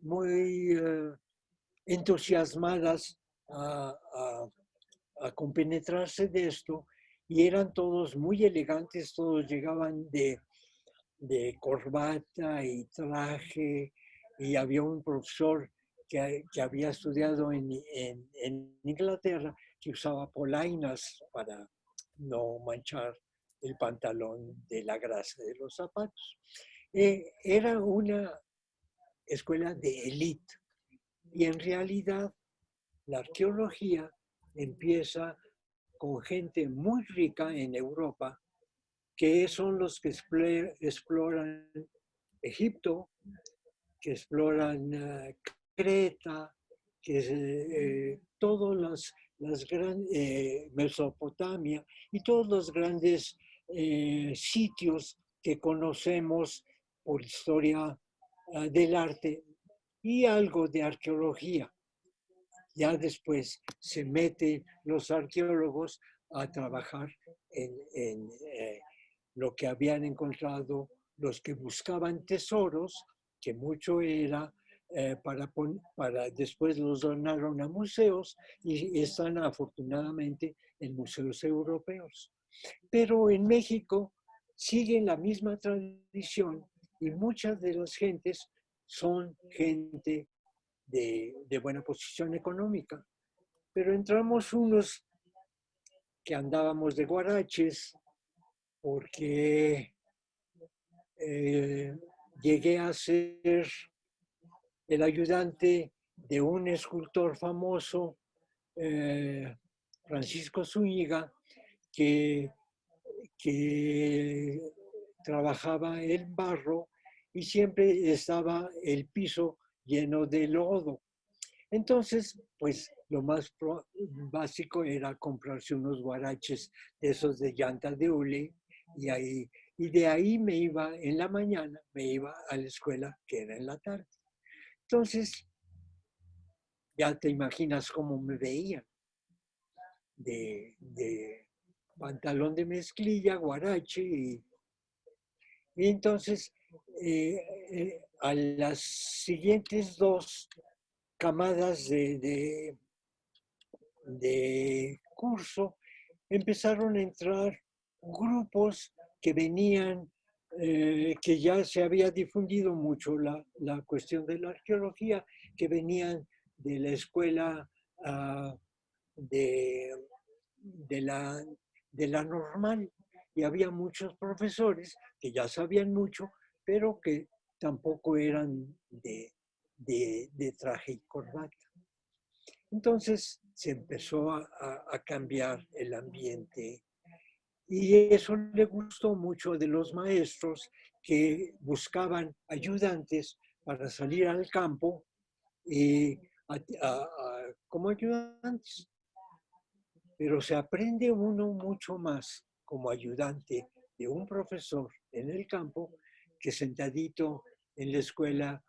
entusiasmadas a compenetrarse de esto y eran todos muy elegantes, todos llegaban de corbata y traje y había un profesor que había estudiado en Inglaterra, que usaba polainas para no manchar el pantalón de la grasa de los zapatos. Era una escuela de élite y en realidad la arqueología empieza con gente muy rica en Europa, que son los que exploran Egipto, que exploran Creta, que todas las grandes, Mesopotamia y todos los grandes sitios que conocemos por historia del arte y algo de arqueología. Ya después se meten los arqueólogos a trabajar en lo que habían encontrado los que buscaban tesoros, que mucho era para después los donaron a museos y están afortunadamente en museos europeos. Pero en México siguen la misma tradición y muchas de las gentes son gente de buena posición económica. Pero entramos unos que andábamos de guaraches porque llegué a ser el ayudante de un escultor famoso, Francisco Zúñiga, que trabajaba en barro y siempre estaba el piso lleno de lodo. Entonces, pues lo más básico era comprarse unos guaraches de esos de llanta de hule y de ahí me iba en la mañana, me iba a la escuela que era en la tarde. Entonces, ya te imaginas cómo me veían de pantalón de mezclilla, guarache, y entonces a las siguientes dos camadas de curso empezaron a entrar grupos que venían, que ya se había difundido mucho la cuestión de la arqueología, que venían de la escuela de, de, la, de la normal. Y había muchos profesores que ya sabían mucho, pero que tampoco eran de traje y corbata. Entonces se empezó a cambiar el ambiente y eso le gustó mucho de los maestros que buscaban ayudantes para salir al campo como ayudantes. Pero se aprende uno mucho más como ayudante de un profesor en el campo que sentadito en la escuela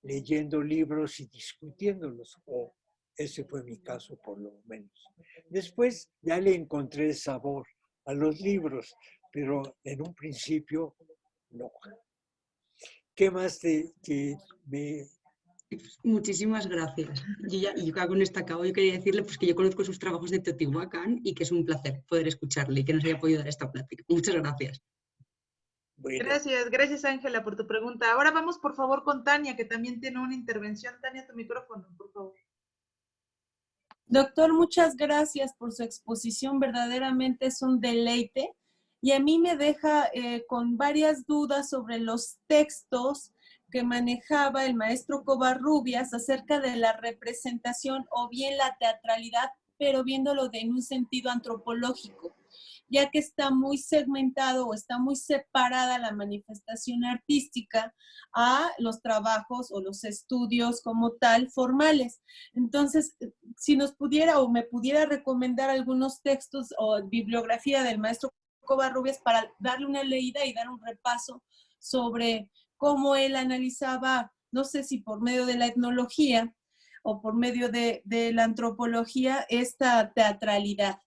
leyendo libros y discutiéndolos, o ese fue mi caso por lo menos. Después ya le encontré sabor a los libros, pero en un principio no. ¿Qué más me... Muchísimas gracias. Yo con esto acabo. Yo quería decirle pues, que yo conozco sus trabajos de Teotihuacán y que es un placer poder escucharle y que nos haya podido dar esta plática. Muchas gracias. Bueno. Gracias Ángela por tu pregunta. Ahora vamos por favor con Tania, que también tiene una intervención. Tania, tu micrófono, por favor. Doctor, muchas gracias por su exposición, verdaderamente es un deleite y a mí me deja con varias dudas sobre los textos que manejaba el maestro Covarrubias acerca de la representación o bien la teatralidad, pero viéndolo en un sentido antropológico, ya que está muy segmentado o está muy separada la manifestación artística a los trabajos o los estudios como tal formales. Entonces, si nos pudiera o me pudiera recomendar algunos textos o bibliografía del maestro Covarrubias para darle una leída y dar un repaso sobre cómo él analizaba, no sé si por medio de la etnología o por medio de la antropología, esta teatralidad.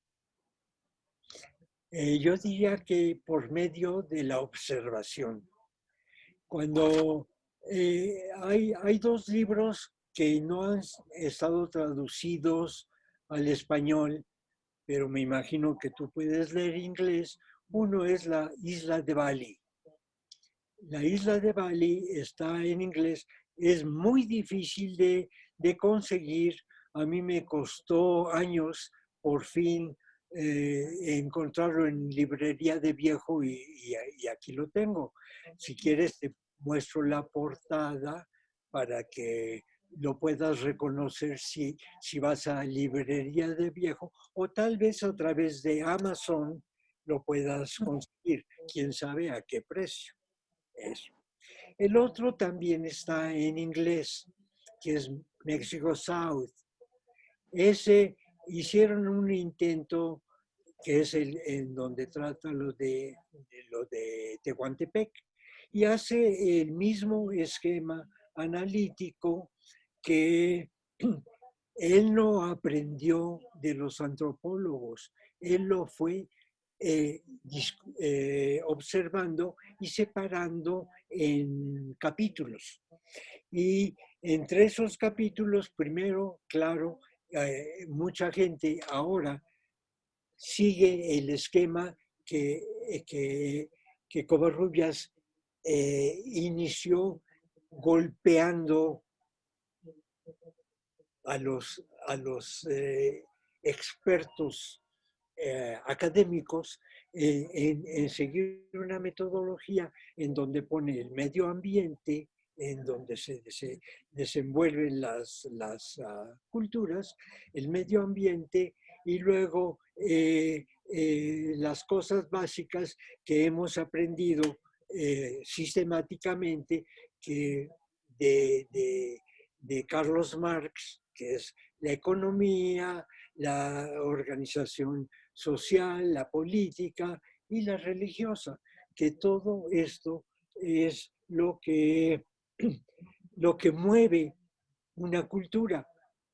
Yo diría que por medio de la observación. Cuando hay dos libros que no han estado traducidos al español, pero me imagino que tú puedes leer inglés. Uno es La Isla de Bali. La Isla de Bali está en inglés. Es muy difícil de conseguir. A mí me costó años por fin encontrarlo en librería de viejo y aquí lo tengo. Si quieres te muestro la portada para que lo puedas reconocer si vas a librería de viejo o tal vez a través de Amazon lo puedas conseguir. Quién sabe a qué precio. Eso. El otro también está en inglés, que es Mexico South. Ese hicieron un intento que es en donde trata lo de Tehuantepec y hace el mismo esquema analítico que él no aprendió de los antropólogos, él lo fue observando y separando en capítulos. Y entre esos capítulos, primero, claro, mucha gente ahora sigue el esquema que Covarrubias inició golpeando a los expertos académicos en seguir una metodología en donde pone el medio ambiente, en donde se desenvuelven las culturas, el medio ambiente y luego las cosas básicas que hemos aprendido sistemáticamente que de Carlos Marx, que es la economía, la organización social, la política y la religiosa, que todo esto es lo que mueve una cultura.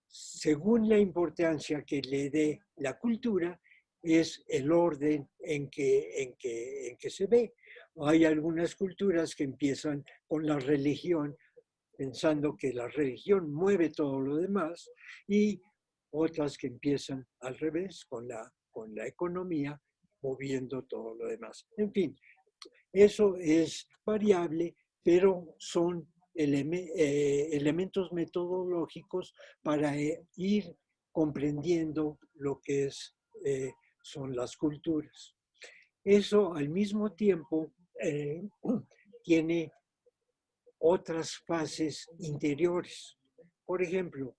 Según la importancia que le dé la cultura, es el orden en que se ve. Hay algunas culturas que empiezan con la religión, pensando que la religión mueve todo lo demás, y otras que empiezan al revés, con la economía, moviendo todo lo demás. En fin, eso es variable, pero son elementos metodológicos para ir comprendiendo lo que son las culturas. Eso al mismo tiempo tiene otras fases interiores. Por ejemplo,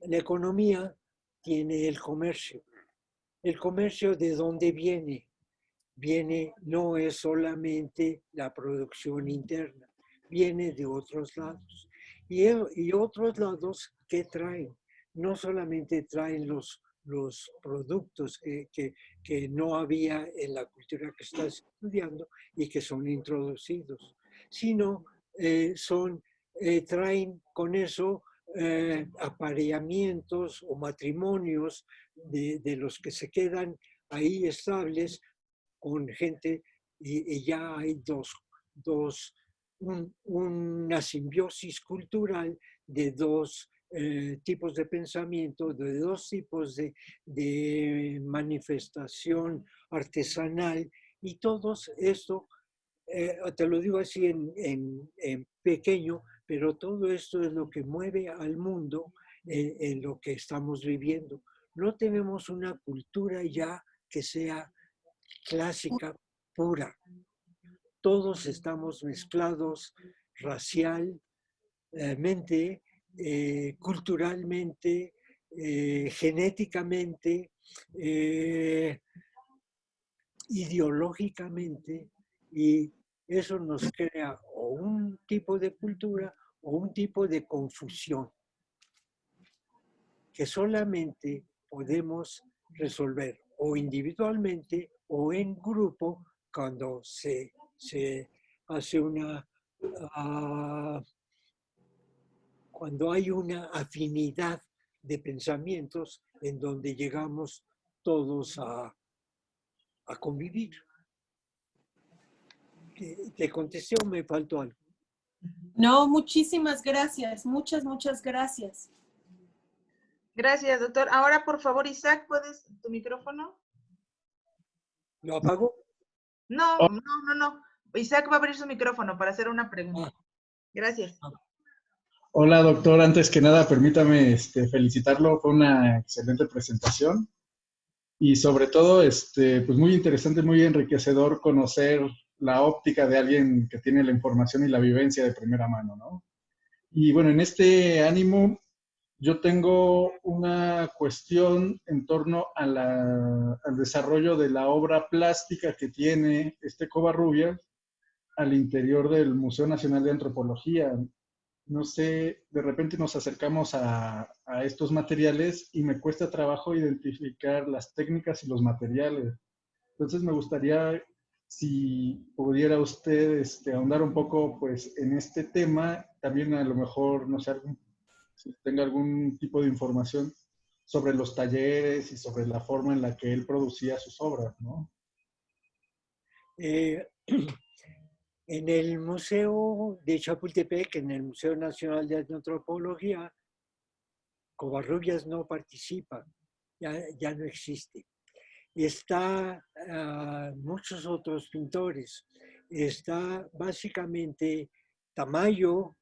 la economía tiene el comercio. ¿El comercio de dónde viene? No es solamente la producción interna, viene de otros lados. Y otros lados, ¿qué traen? No solamente traen los productos que no había en la cultura que estás estudiando y que son introducidos, sino traen con eso apareamientos o matrimonios de los que se quedan ahí estables con gente, y ya hay una simbiosis cultural de dos tipos de pensamiento, de dos tipos de manifestación artesanal, y todo esto, te lo digo así en pequeño, pero todo esto es lo que mueve al mundo en lo que estamos viviendo. No tenemos una cultura ya que sea clásica pura. Todos estamos mezclados racialmente, culturalmente, genéticamente, ideológicamente, y eso nos crea o un tipo de cultura o un tipo de confusión que solamente podemos resolver o individualmente o en grupo cuando se hace cuando hay una afinidad de pensamientos en donde llegamos todos a convivir. ¿Te contesté o me faltó algo? No, muchísimas gracias. Muchas gracias. Gracias, doctor. Ahora, por favor, Isaac, ¿puedes tu micrófono? ¿Lo apago? No. Isaac va a abrir su micrófono para hacer una pregunta. Gracias. Hola, doctor. Antes que nada, permítame felicitarlo. Fue una excelente presentación y sobre todo, pues muy interesante, muy enriquecedor conocer la óptica de alguien que tiene la información y la vivencia de primera mano, ¿no? Y bueno, en este ánimo, yo tengo una cuestión en torno a al desarrollo de la obra plástica que tiene Covarrubias al interior del Museo Nacional de Antropología. No sé, de repente nos acercamos a estos materiales y me cuesta trabajo identificar las técnicas y los materiales. Entonces me gustaría, si pudiera usted ahondar un poco pues, en este tema, también a lo mejor, no sé, si tenga algún tipo de información sobre los talleres y sobre la forma en la que él producía sus obras, ¿no? En el Museo de Chapultepec, en el Museo Nacional de Antropología, Covarrubias no participa, ya no existe. Está muchos otros pintores. Está básicamente Tamayo,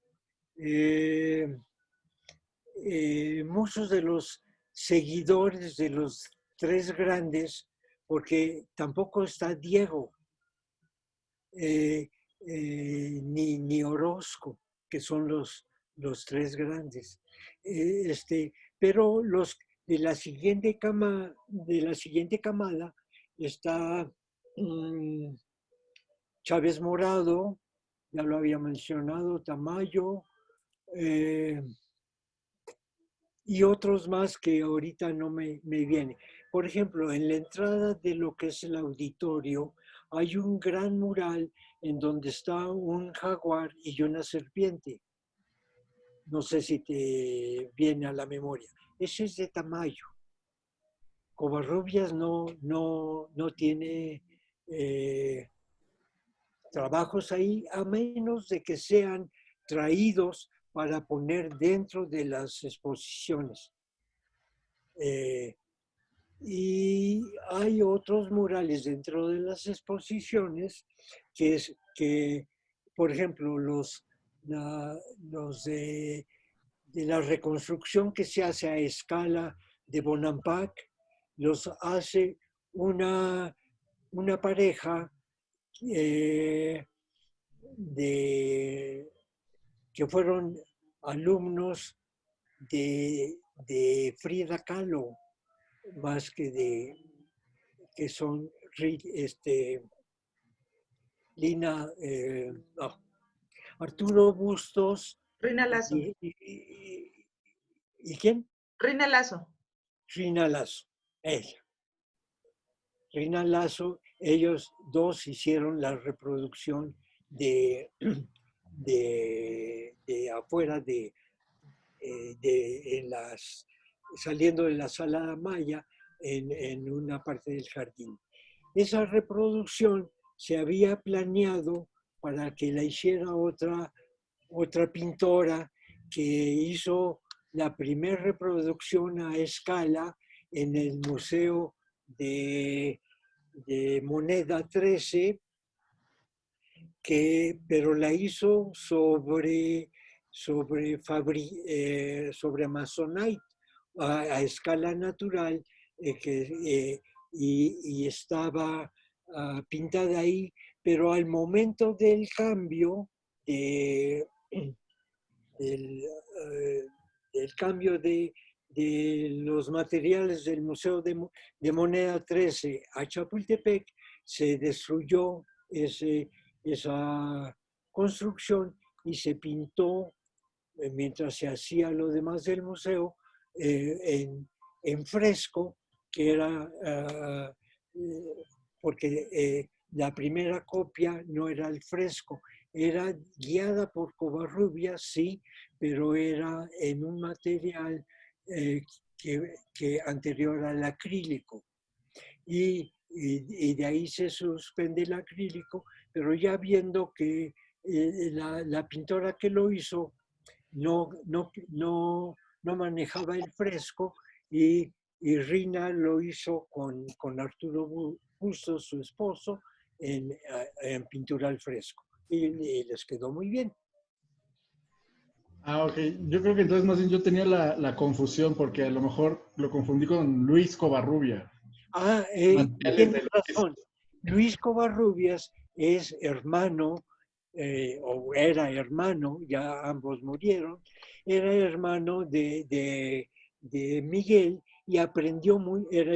muchos de los seguidores de los tres grandes, porque tampoco está Diego, ni Orozco, que son los tres grandes. Pero los de la siguiente camada está Chávez Morado, ya lo había mencionado, Tamayo, y otros más que ahorita no me viene. Por ejemplo, en la entrada de lo que es el auditorio, hay un gran mural en donde está un jaguar y una serpiente. No sé si te viene a la memoria. Ese es de Tamayo. Covarrubias no tiene trabajos ahí, a menos de que sean traídos para poner dentro de las exposiciones. Y hay otros murales dentro de las exposiciones que por ejemplo, los de la reconstrucción que se hace a escala de Bonampak, los hace una pareja que fueron alumnos de Frida Kahlo, más que son Lina, no, Arturo Bustos Rina Lazo. ¿Y quién? Rina Lazo. Rina Lazo, ella. Rina Lazo, ellos dos hicieron la reproducción de afuera saliendo de la sala Maya en una parte del jardín. Esa reproducción se había planeado para que la hiciera otra pintora que hizo la primera reproducción a escala en el Museo de Moneda 13, pero la hizo sobre Amazonite a escala natural, y estaba pintada ahí, pero al momento del cambio del cambio de los materiales del Museo de Moneda 13 a Chapultepec, se destruyó esa construcción y se pintó, mientras se hacía lo demás del museo, en fresco, que era porque la primera copia no era el fresco, era guiada por Covarrubias, sí, pero era en un material que anterior al acrílico. Y de ahí se suspende el acrílico, pero ya viendo que la pintora que lo hizo no manejaba el fresco, y Rina lo hizo con Arturo Bustos, su esposo, en pintura al fresco. Y les quedó muy bien. Ah, ok. Yo creo que entonces más bien yo tenía la confusión porque a lo mejor lo confundí con Luis Covarrubia. Tienes razón. Luis Covarrubias es hermano, o era hermano, ya ambos murieron, era hermano de Miguel, y era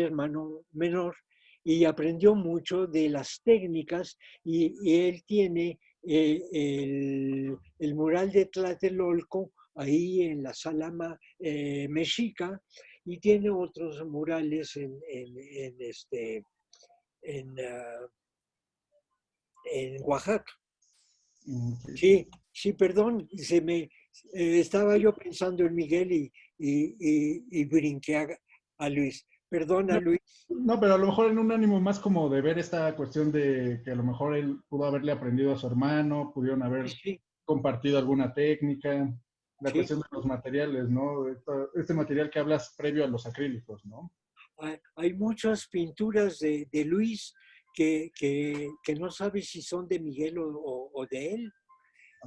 hermano menor, y aprendió mucho de las técnicas, y él tiene el mural de Tlatelolco ahí en la sala mexica, y tiene otros murales en Oaxaca. Sí, perdón, estaba yo pensando en Miguel y brinqué a Luis. Perdona, Luis. No, pero a lo mejor en un ánimo más como de ver esta cuestión de que a lo mejor él pudo haberle aprendido a su hermano, pudieron haber compartido alguna técnica, la cuestión de los materiales, ¿no? Este material que hablas previo a los acrílicos, ¿no? Hay muchas pinturas de Luis que no sabes si son de Miguel o de él.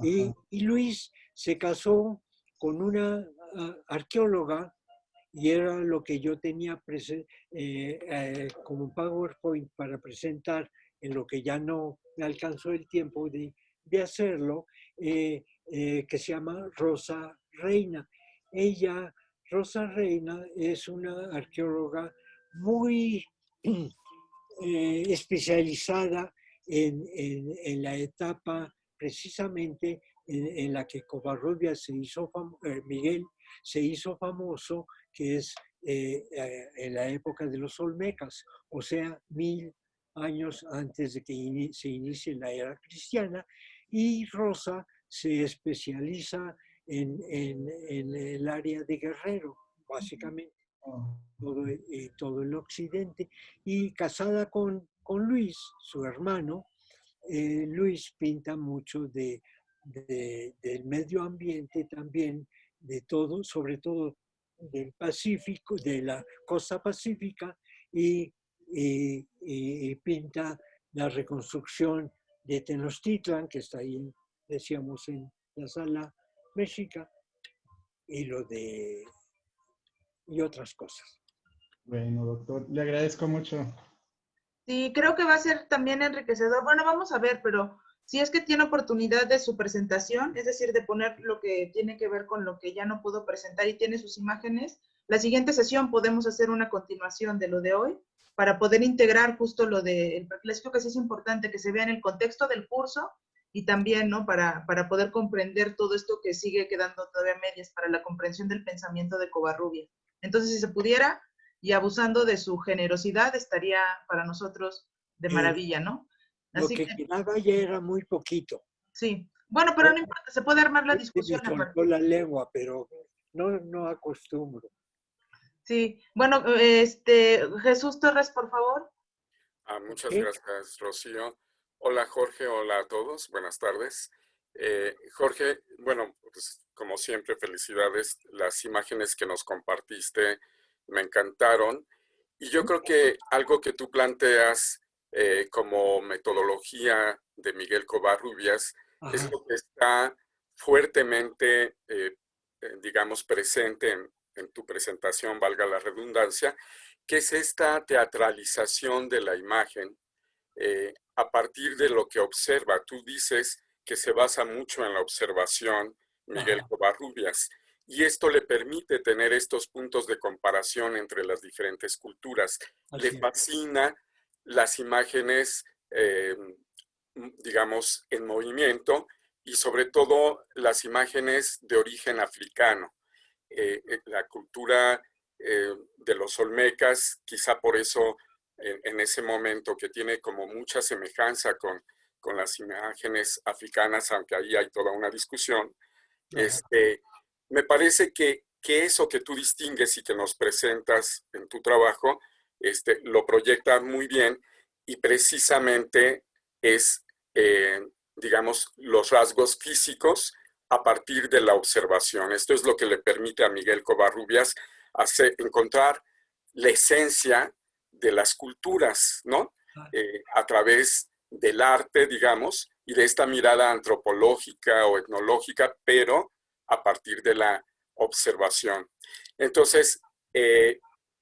Y Luis se casó con una arqueóloga, y era lo que yo tenía como PowerPoint para presentar, en lo que ya no me alcanzó el tiempo de hacerlo, que se llama Rosa Reina. Rosa Reina, es una arqueóloga muy especializada en la etapa precisamente en la que Covarrubias Miguel se hizo famoso, que es en la época de los Olmecas, o sea, 1000 años antes de que se inicie la era cristiana. Y Rosa se especializa en el área de Guerrero, básicamente, todo el occidente, y casada con Luis, su hermano. Luis pinta mucho del medio ambiente también, de todo, sobre todo del Pacífico, de la costa pacífica, y pinta la reconstrucción de Tenochtitlan, que está ahí, decíamos, en la sala México, y otras cosas. Bueno, doctor, le agradezco mucho. Sí, creo que va a ser también enriquecedor. Bueno, vamos a ver, pero si es que tiene oportunidad de su presentación, es decir, de poner lo que tiene que ver con lo que ya no pudo presentar y tiene sus imágenes, la siguiente sesión podemos hacer una continuación de lo de hoy para poder integrar justo lo de, les creo que sí es importante que se vea en el contexto del curso y también, ¿no? Para poder comprender todo esto que sigue quedando todavía a medias para la comprensión del pensamiento de Covarrubias. Entonces, si se pudiera, y abusando de su generosidad, estaría para nosotros de maravilla, ¿no? Así lo que quedaba ya era muy poquito. Sí. Bueno, pero no importa, se puede armar la discusión. Me soltó la lengua, pero no acostumbro. Sí. Bueno, Jesús Torres, por favor. Muchas gracias, Rocío. Hola, Jorge. Hola a todos. Buenas tardes. Jorge, bueno, pues, como siempre, felicidades. Las imágenes que nos compartiste me encantaron. Y yo creo que algo que tú planteas como metodología de Miguel Covarrubias es lo que está fuertemente, digamos, presente en tu presentación, valga la redundancia, que es esta teatralización de la imagen a partir de lo que observa. Tú dices que se basa mucho en la observación, Miguel Covarrubias, y esto le permite tener estos puntos de comparación entre las diferentes culturas. Le fascina las imágenes, digamos, en movimiento, y sobre todo las imágenes de origen africano. La cultura de los olmecas, quizá por eso en ese momento, que tiene como mucha semejanza con las imágenes africanas, aunque ahí hay toda una discusión, me parece que eso que tú distingues y que nos presentas en tu trabajo, lo proyecta muy bien, y precisamente es, digamos, los rasgos físicos a partir de la observación. Esto es lo que le permite a Miguel Covarrubias encontrar la esencia de las culturas, ¿no? A través del arte, digamos, y de esta mirada antropológica o etnológica, pero a partir de la observación. Entonces,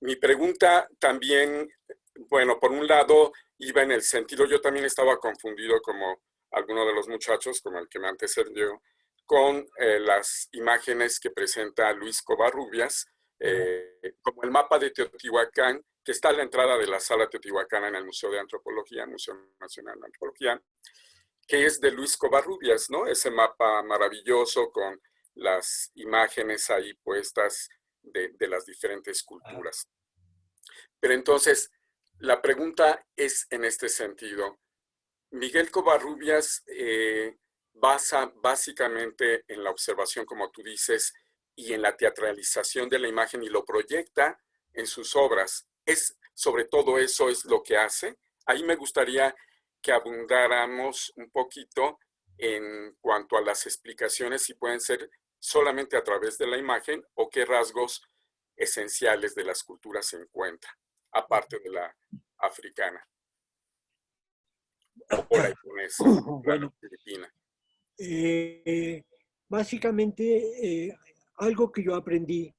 mi pregunta también, bueno, por un lado, iba en el sentido, yo también estaba confundido como alguno de los muchachos, como el que me antecedió, con las imágenes que presenta Luis Covarrubias, como el mapa de Teotihuacán, que está a la entrada de la sala teotihuacana en el Museo de Antropología, Museo Nacional de Antropología, que es de Luis Covarrubias, ¿no? Ese mapa maravilloso con las imágenes ahí puestas de las diferentes culturas. Pero entonces, la pregunta es en este sentido. Miguel Covarrubias basa básicamente en la observación, como tú dices, y en la teatralización de la imagen, y lo proyecta en sus obras. Sobre todo eso es lo que hace. Ahí me gustaría que abundáramos un poquito en cuanto a las explicaciones, si pueden ser solamente a través de la imagen o qué rasgos esenciales de las culturas se encuentran, aparte de la africana. O la japonesa, bueno, la filipina. Básicamente, algo que yo aprendí,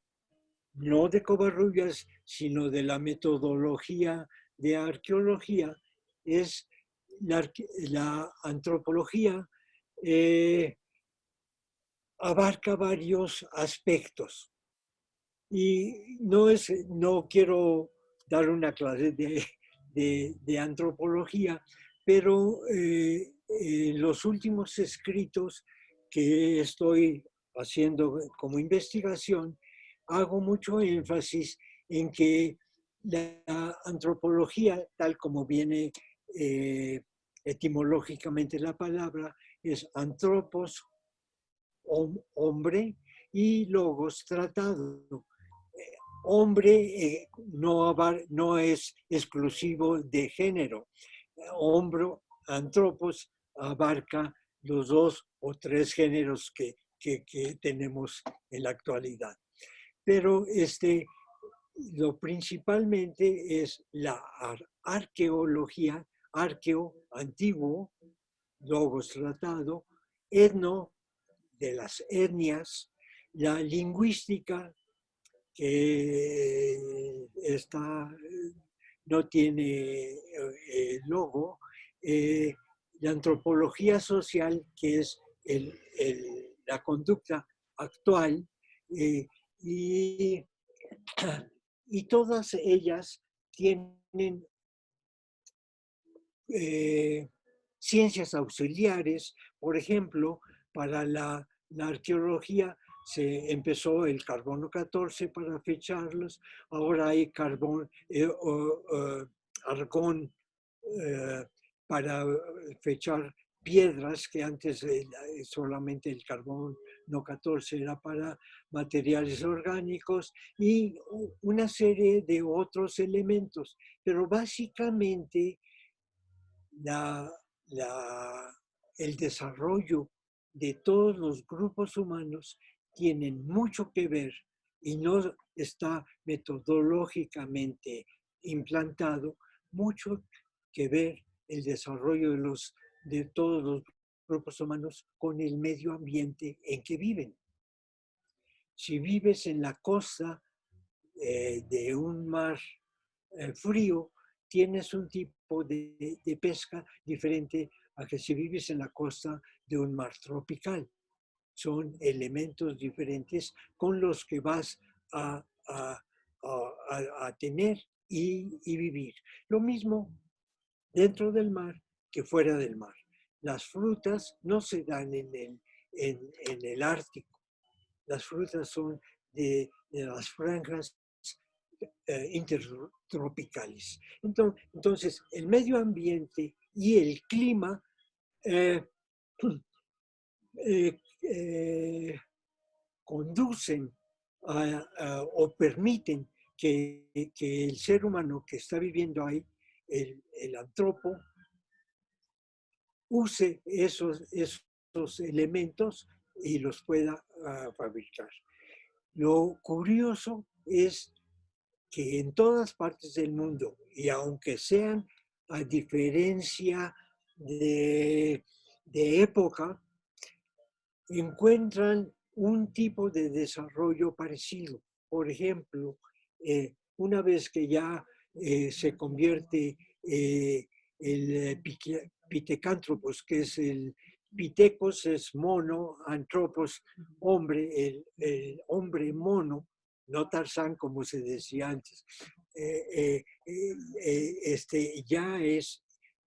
no de Covarrubias, sino de la metodología de arqueología, es la antropología abarca varios aspectos. Y no quiero dar una clase de antropología, pero los últimos escritos que estoy haciendo como investigación, hago mucho énfasis en que la antropología, tal como viene etimológicamente la palabra, es antropos, hombre y logos tratado. Hombre no es exclusivo de género. Hombro, antropos, abarca los 2 o 3 géneros que tenemos en la actualidad. Pero lo principalmente es la arqueología, arqueo, antiguo, logos tratado, etno, de las etnias, la lingüística, que no tiene logo, la antropología social, que es la conducta actual, y todas ellas tienen ciencias auxiliares. Por ejemplo, para la arqueología se empezó el carbono 14 para fecharlos, ahora hay argón para fechar piedras, que antes solamente el carbono 14 era para materiales orgánicos, y una serie de otros elementos. Pero básicamente el desarrollo de todos los grupos humanos tienen mucho que ver, y no está metodológicamente implantado, mucho que ver el desarrollo de todos los grupos humanos con el medio ambiente en que viven. Si vives en la costa de un mar frío, tienes un tipo de pesca diferente a que si vives en la costa de un mar tropical. Son elementos diferentes con los que vas a tener y vivir. Lo mismo dentro del mar que fuera del mar. Las frutas no se dan en el Ártico. Las frutas son de las franjas intertropicales. Entonces, el medio ambiente y el clima conducen o permiten que el ser humano que está viviendo ahí, el antropo, use esos elementos y los pueda fabricar. Lo curioso es que en todas partes del mundo, y aunque sean a diferencia de época, encuentran un tipo de desarrollo parecido. Por ejemplo, una vez que ya se convierte el pitecántropos, que es el pitecos es mono, antropos hombre, el hombre mono, no Tarzán como se decía antes, ya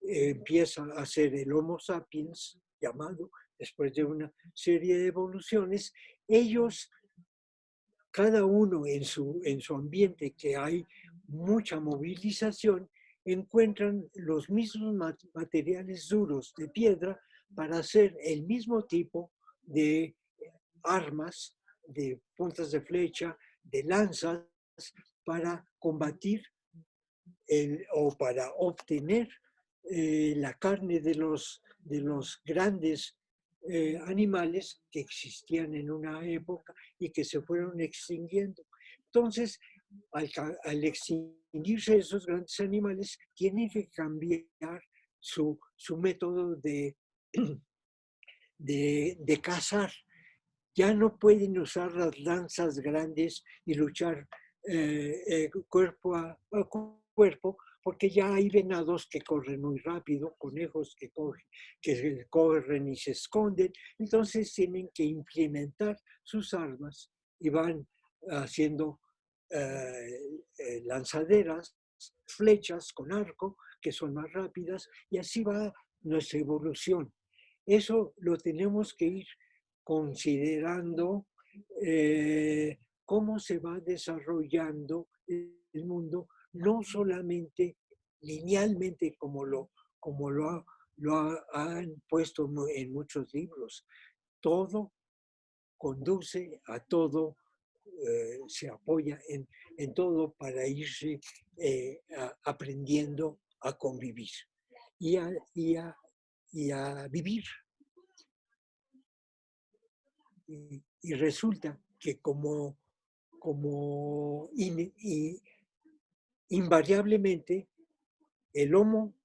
empieza a ser el Homo sapiens llamado, después de una serie de evoluciones. Ellos, cada uno en su ambiente, que hay mucha movilización, encuentran los mismos materiales duros de piedra para hacer el mismo tipo de armas, de puntas de flecha, de lanzas, para combatir o para obtener la carne de los grandes animales que existían en una época y que se fueron extinguiendo. Entonces, al extinguirse esos grandes animales, tienen que cambiar su método de cazar. Ya no pueden usar las lanzas grandes y luchar cuerpo a cuerpo, porque ya hay venados que corren muy rápido, conejos que corren y se esconden. Entonces tienen que implementar sus armas y van haciendo lanzaderas, flechas con arco, que son más rápidas, y así va nuestra evolución. Eso lo tenemos que ir considerando cómo se va desarrollando el mundo, no solamente linealmente como lo han puesto en muchos libros. Todo conduce a todo, se apoya en todo para irse aprendiendo a convivir y a vivir. Y resulta que como invariablemente el Homo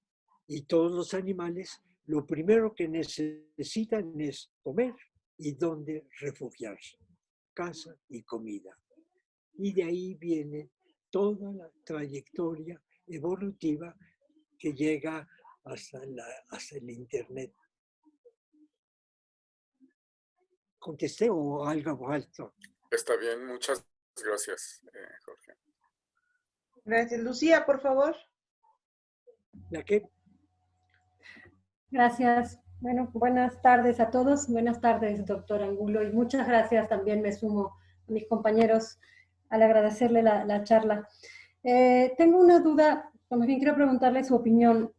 y todos los animales, lo primero que necesitan es comer y dónde refugiarse, casa y comida. Y de ahí viene toda la trayectoria evolutiva que llega hasta el Internet. ¿Contesté o algo alto? Está bien, muchas gracias, Jorge. Gracias. Lucía, por favor. ¿La qué? Gracias. Bueno, buenas tardes a todos. Buenas tardes, doctor Angulo. Y muchas gracias, también me sumo a mis compañeros al agradecerle la charla. Tengo una duda, más bien quiero preguntarle su opinión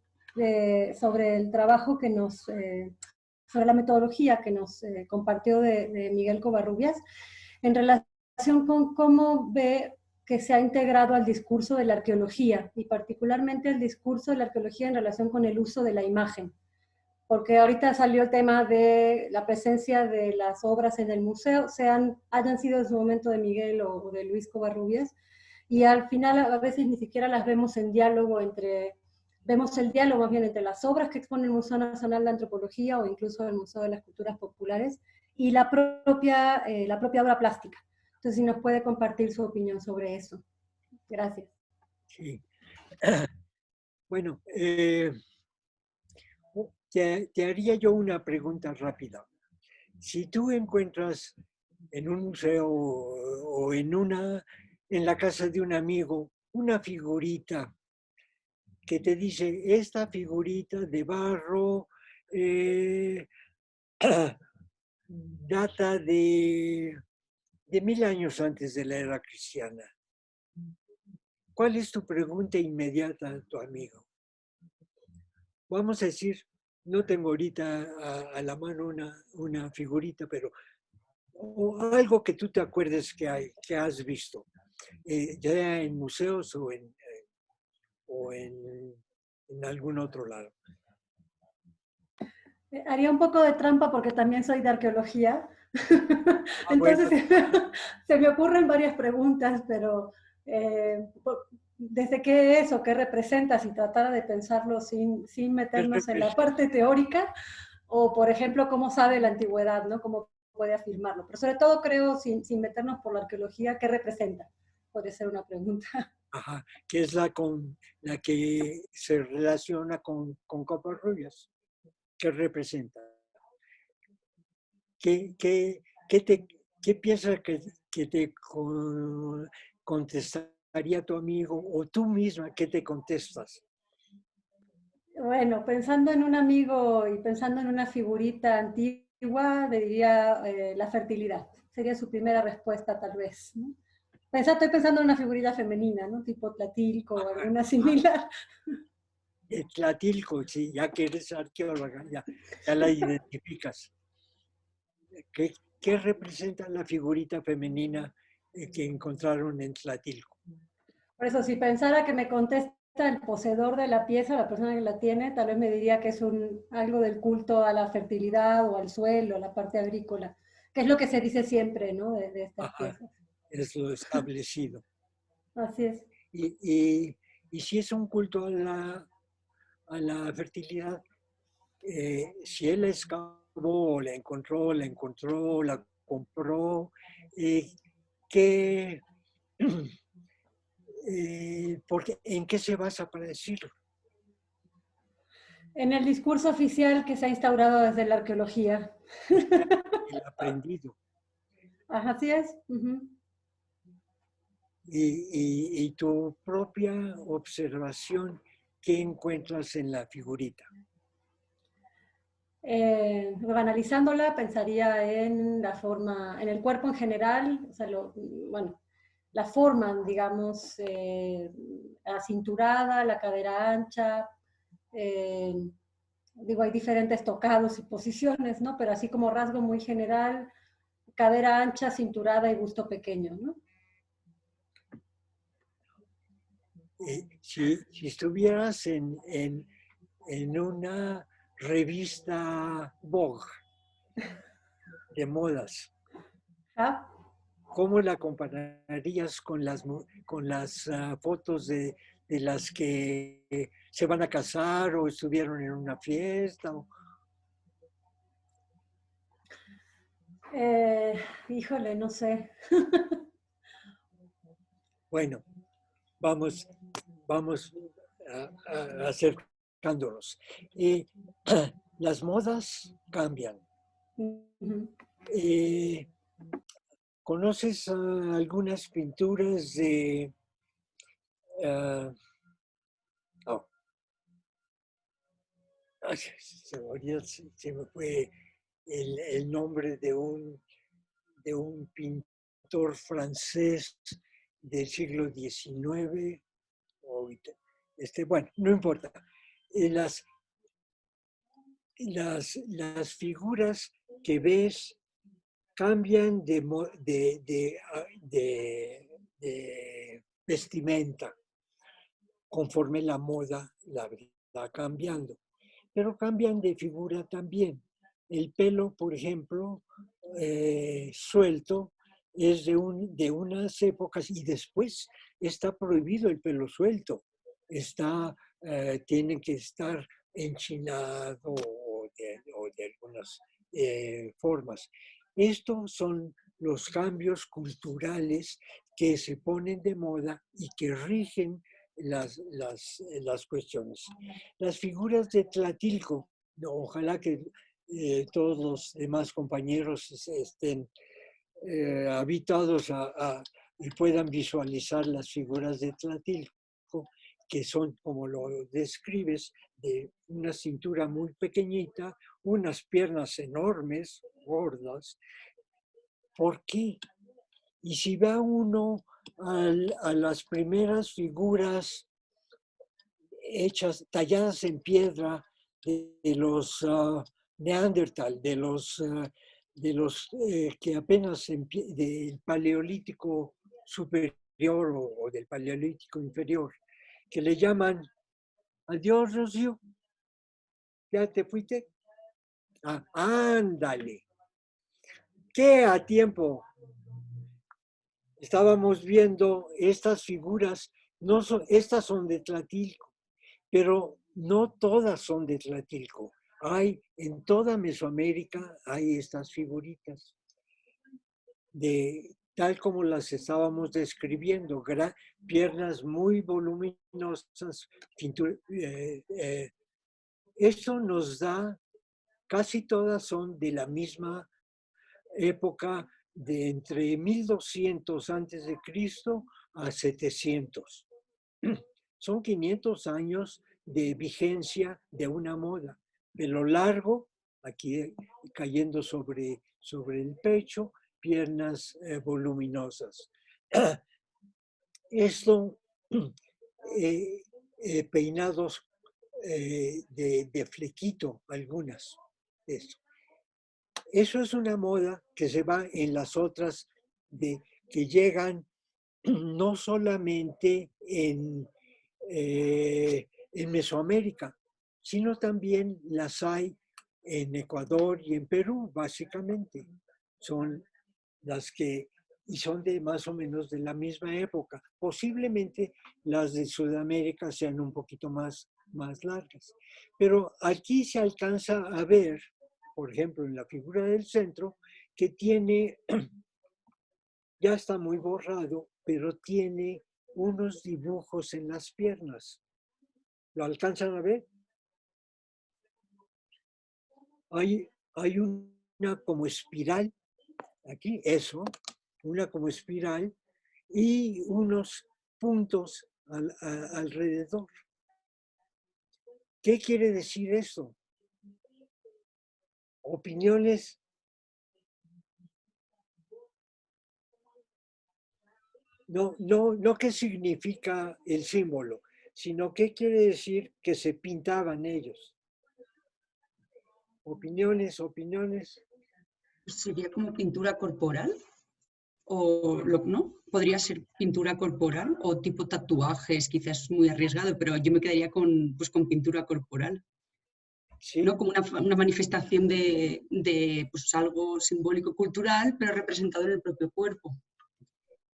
sobre el trabajo que sobre la metodología que nos compartió de Miguel Covarrubias, en relación con cómo ve que se ha integrado al discurso de la arqueología, y particularmente el discurso de la arqueología en relación con el uso de la imagen. Porque ahorita salió el tema de la presencia de las obras en el museo, hayan sido en su momento de Miguel o de Luis Covarrubias, y al final a veces ni siquiera las vemos en diálogo vemos el diálogo más bien entre las obras que expone el Museo Nacional de Antropología o incluso el Museo de las Culturas Populares y la propia obra plástica. Entonces, si nos puede compartir su opinión sobre eso. Gracias. Sí. Bueno, te haría yo una pregunta rápida. Si tú encuentras en un museo o en la casa de un amigo una figurita que te dice, esta figurita de barro data de 1000 años antes de la era cristiana, ¿cuál es tu pregunta inmediata a tu amigo? Vamos a decir, no tengo ahorita a la mano una figurita, pero o algo que tú te acuerdes que has visto, ya en museos o en algún otro lado. Haría un poco de trampa porque también soy de arqueología. Entonces, bueno. Se me ocurren varias preguntas, pero ¿desde qué es o qué representa? Si tratara de pensarlo sin meternos en la parte teórica, o por ejemplo, ¿cómo sabe la antigüedad? ¿No? ¿Cómo puede afirmarlo? Pero sobre todo creo, sin meternos por la arqueología, ¿qué representa? Puede ser una pregunta. Ajá, que es la que se relaciona con Covarrubias. ¿Qué representa? ¿Qué piensas que te contestaría tu amigo o tú misma? ¿Qué te contestas? Bueno, pensando en un amigo y pensando en una figurita antigua, le diría la fertilidad. Sería su primera respuesta, tal vez, ¿no? Estoy pensando en una figurita femenina, ¿no? Tipo Tlatilco o alguna similar. Tlatilco, sí, ya que eres arqueóloga, ya la identificas. ¿Qué representa la figurita femenina que encontraron en Tlatilco? Por eso, si pensara que me contesta el poseedor de la pieza, la persona que la tiene, tal vez me diría que es algo del culto a la fertilidad o al suelo, a la parte agrícola, que es lo que se dice siempre, ¿no? De estas piezas. Es lo establecido. Así es. Y si es un culto a la fertilidad, si él la excavó, la encontró, la compró, ¿en qué se basa para decirlo? En el discurso oficial que se ha instaurado desde la arqueología. El aprendido. Ajá, así es. Y tu propia observación, ¿qué encuentras en la figurita? Analizándola, pensaría en la forma, en el cuerpo en general, o sea, la forma, digamos, acinturada, la cadera ancha, digo, hay diferentes tocados y posiciones, ¿no? Pero así como rasgo muy general, cadera ancha, cinturada y busto pequeño, ¿no? Si estuvieras en una revista Vogue de modas, ¿Ah? ¿cómo la compararías con las fotos de las que se van a casar o estuvieron en una fiesta? Híjole, no sé. Bueno, vamos acercándonos. Las modas cambian. Ujú. ¿Conoces algunas pinturas de... se me fue el nombre de un pintor francés del siglo XIX? Bueno, no importa. Las figuras que ves cambian de vestimenta conforme la moda la va cambiando, pero cambian de figura también. El pelo, por ejemplo, suelto, es de unas épocas y después está prohibido el pelo suelto. Tiene que estar enchinado o de algunas formas. Estos son los cambios culturales que se ponen de moda y que rigen las cuestiones. Las figuras de Tlatilco, ojalá que todos los demás compañeros estén habituados y puedan visualizar las figuras de Tlatilco, que son, como lo describes, de una cintura muy pequeñita, unas piernas enormes, gordas. ¿Por qué? Y si va uno a las primeras figuras hechas, talladas en piedra de los Neandertal, de los que apenas del Paleolítico superior o del Paleolítico inferior, que le llaman, adiós, Rocío, ¿ya te fuiste? Ándale. ¿Qué a tiempo? Estábamos viendo estas figuras, estas son de Tlatilco, pero no todas son de Tlatilco. En toda Mesoamérica hay estas figuritas, tal como las estábamos describiendo, piernas muy voluminosas, esto nos da, casi todas son de la misma época, de entre 1200 antes de Cristo a 700. Son 500 años de vigencia de una moda. Pelo largo, aquí cayendo sobre el pecho, piernas voluminosas. Esto, peinados de flequito, algunas. Eso es una moda que se va en las otras, que llegan no solamente en Mesoamérica, sino también las hay en Ecuador y en Perú, básicamente. Son las que, y son de más o menos de la misma época. Posiblemente las de Sudamérica sean un poquito más largas. Pero aquí se alcanza a ver, por ejemplo, en la figura del centro, que tiene, ya está muy borrado, pero tiene unos dibujos en las piernas. ¿Lo alcanzan a ver? Hay una como espiral, aquí, una como espiral, y unos puntos alrededor. ¿Qué quiere decir eso? Opiniones. No qué significa el símbolo, sino qué quiere decir que se pintaban ellos. Opiniones. sería como pintura corporal, ¿no? Podría ser pintura corporal o tipo tatuajes, quizás es muy arriesgado, pero yo me quedaría con pintura corporal, ¿sí? ¿no? Como una manifestación de pues, algo simbólico cultural, pero representado en el propio cuerpo.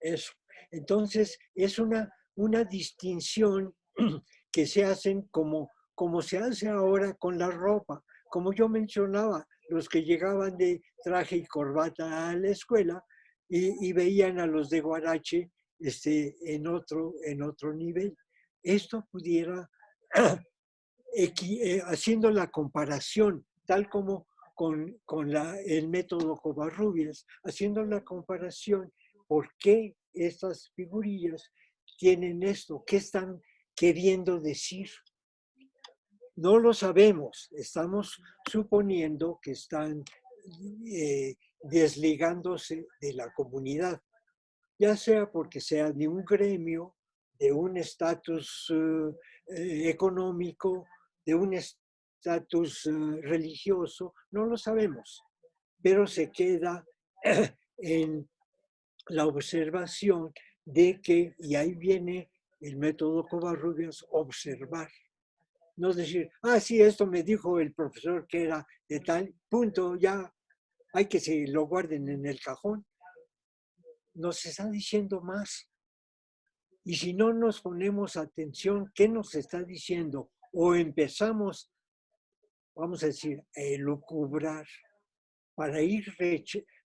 Eso. Entonces, es una distinción que se hacen como se hace ahora con la ropa. Como yo mencionaba, los que llegaban de traje y corbata a la escuela y veían a los de Guarache en otro nivel. Esto pudiera, haciendo la comparación, tal como con el método Covarrubias, haciendo la comparación, ¿por qué estas figurillas tienen esto? ¿Qué están queriendo decir? No lo sabemos, estamos suponiendo que están desligándose de la comunidad, ya sea porque sea de un gremio, de un estatus económico, de un estatus religioso, no lo sabemos, pero se queda en la observación de que, y ahí viene el método Covarrubias, observar. No decir, sí, esto me dijo el profesor que era de tal punto, ya hay que se lo guarden en el cajón. Nos está diciendo más. Y si no nos ponemos atención, ¿qué nos está diciendo? O empezamos, vamos a decir, a elucubrar para ir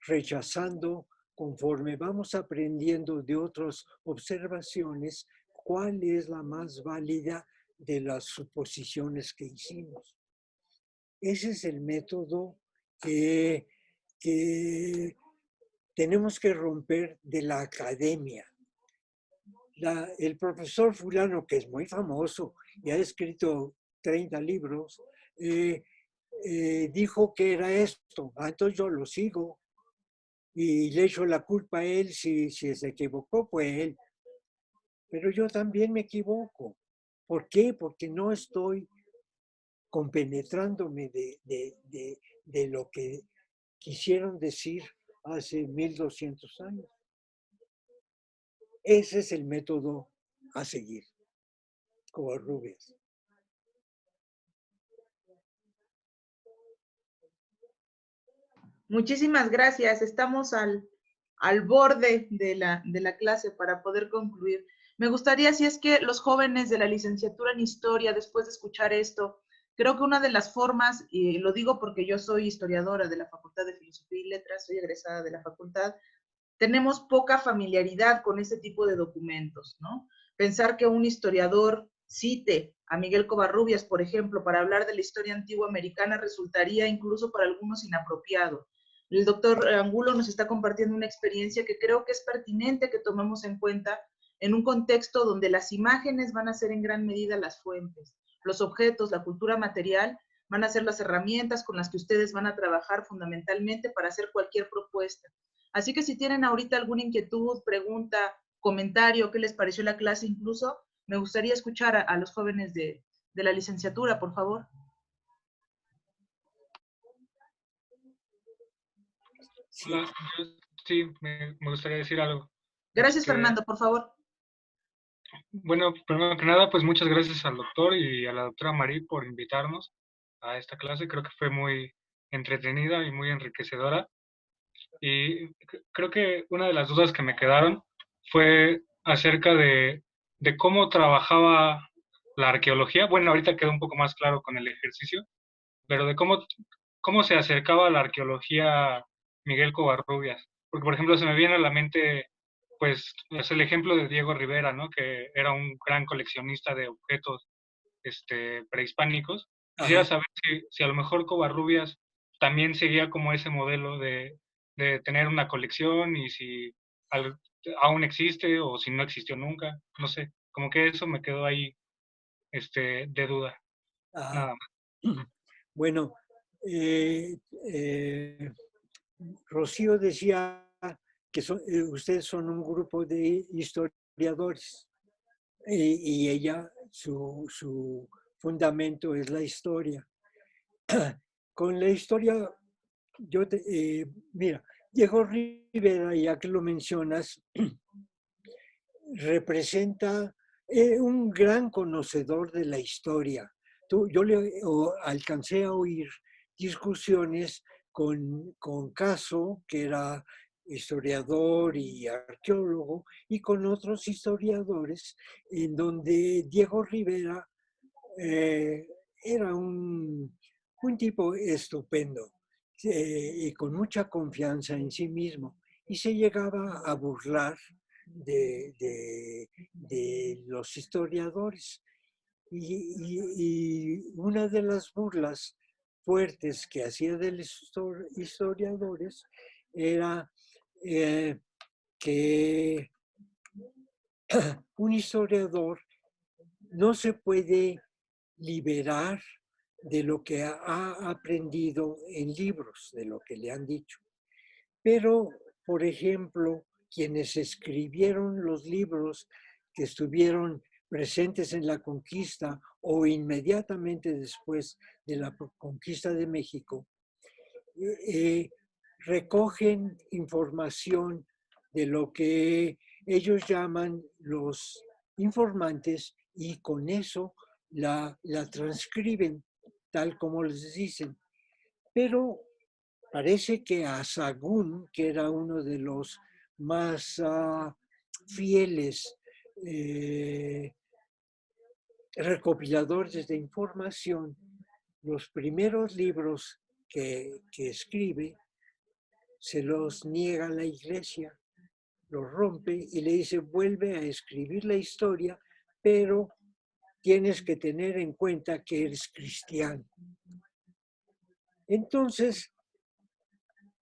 rechazando conforme vamos aprendiendo de otras observaciones cuál es la más válida de las suposiciones que hicimos. Ese es el método que tenemos que romper de la academia. El profesor fulano, que es muy famoso y ha escrito 30 libros, dijo que era esto. Entonces yo lo sigo y le echo la culpa a él. Si se equivocó, pues él. Pero yo también me equivoco. ¿Por qué? Porque no estoy compenetrándome de lo que quisieron decir hace 1200 años. Ese es el método a seguir, Covarrubias. Muchísimas gracias. Estamos al borde de la clase para poder concluir. Me gustaría, si es que los jóvenes de la licenciatura en Historia, después de escuchar esto, creo que una de las formas, y lo digo porque yo soy historiadora de la Facultad de Filosofía y Letras, soy egresada de la facultad, tenemos poca familiaridad con ese tipo de documentos, ¿no? Pensar que un historiador cite a Miguel Covarrubias, por ejemplo, para hablar de la historia antigua americana resultaría incluso para algunos inapropiado. El doctor Angulo nos está compartiendo una experiencia que creo que es pertinente que tomemos en cuenta en un contexto donde las imágenes van a ser en gran medida las fuentes. Los objetos, la cultura material, van a ser las herramientas con las que ustedes van a trabajar fundamentalmente para hacer cualquier propuesta. Así que si tienen ahorita alguna inquietud, pregunta, comentario, qué les pareció la clase incluso, me gustaría escuchar a los jóvenes de la licenciatura, por favor. Hola, sí, me gustaría decir algo. Gracias, Fernando, por favor. Bueno, primero que nada, pues muchas gracias al doctor y a la doctora Marí por invitarnos a esta clase. Creo que fue muy entretenida y muy enriquecedora. Y creo que una de las dudas que me quedaron fue acerca de cómo trabajaba la arqueología. Bueno, ahorita quedó un poco más claro con el ejercicio, pero de cómo se acercaba a la arqueología Miguel Covarrubias. Porque, por ejemplo, se me viene a la mente, pues, es el ejemplo de Diego Rivera, ¿no? Que era un gran coleccionista de objetos prehispánicos. Quisiera saber si a lo mejor Covarrubias también seguía como ese modelo de tener una colección y si aún existe o si no existió nunca. No sé, como que eso me quedó ahí de duda. Nada más. Bueno, Rocío decía que ustedes son un grupo de historiadores y ella, su fundamento es la historia. Con la historia Mira, Diego Rivera, ya que lo mencionas, representa un gran conocedor de la historia. Yo alcancé a oír discusiones con Caso, que era historiador y arqueólogo, y con otros historiadores, en donde Diego Rivera era un tipo estupendo y con mucha confianza en sí mismo. Y se llegaba a burlar de los historiadores. Y una de las burlas fuertes que hacía de los historiadores era que un historiador no se puede liberar de lo que ha aprendido en libros, de lo que le han dicho. Pero, por ejemplo, quienes escribieron los libros que estuvieron presentes en la conquista o inmediatamente después de la conquista de México, recogen información de lo que ellos llaman los informantes y con eso la transcriben tal como les dicen. Pero parece que a Sahagún, que era uno de los más fieles recopiladores de información, los primeros libros que escribe se los niega a la iglesia, los rompe y le dice, vuelve a escribir la historia, pero tienes que tener en cuenta que eres cristiano. Entonces,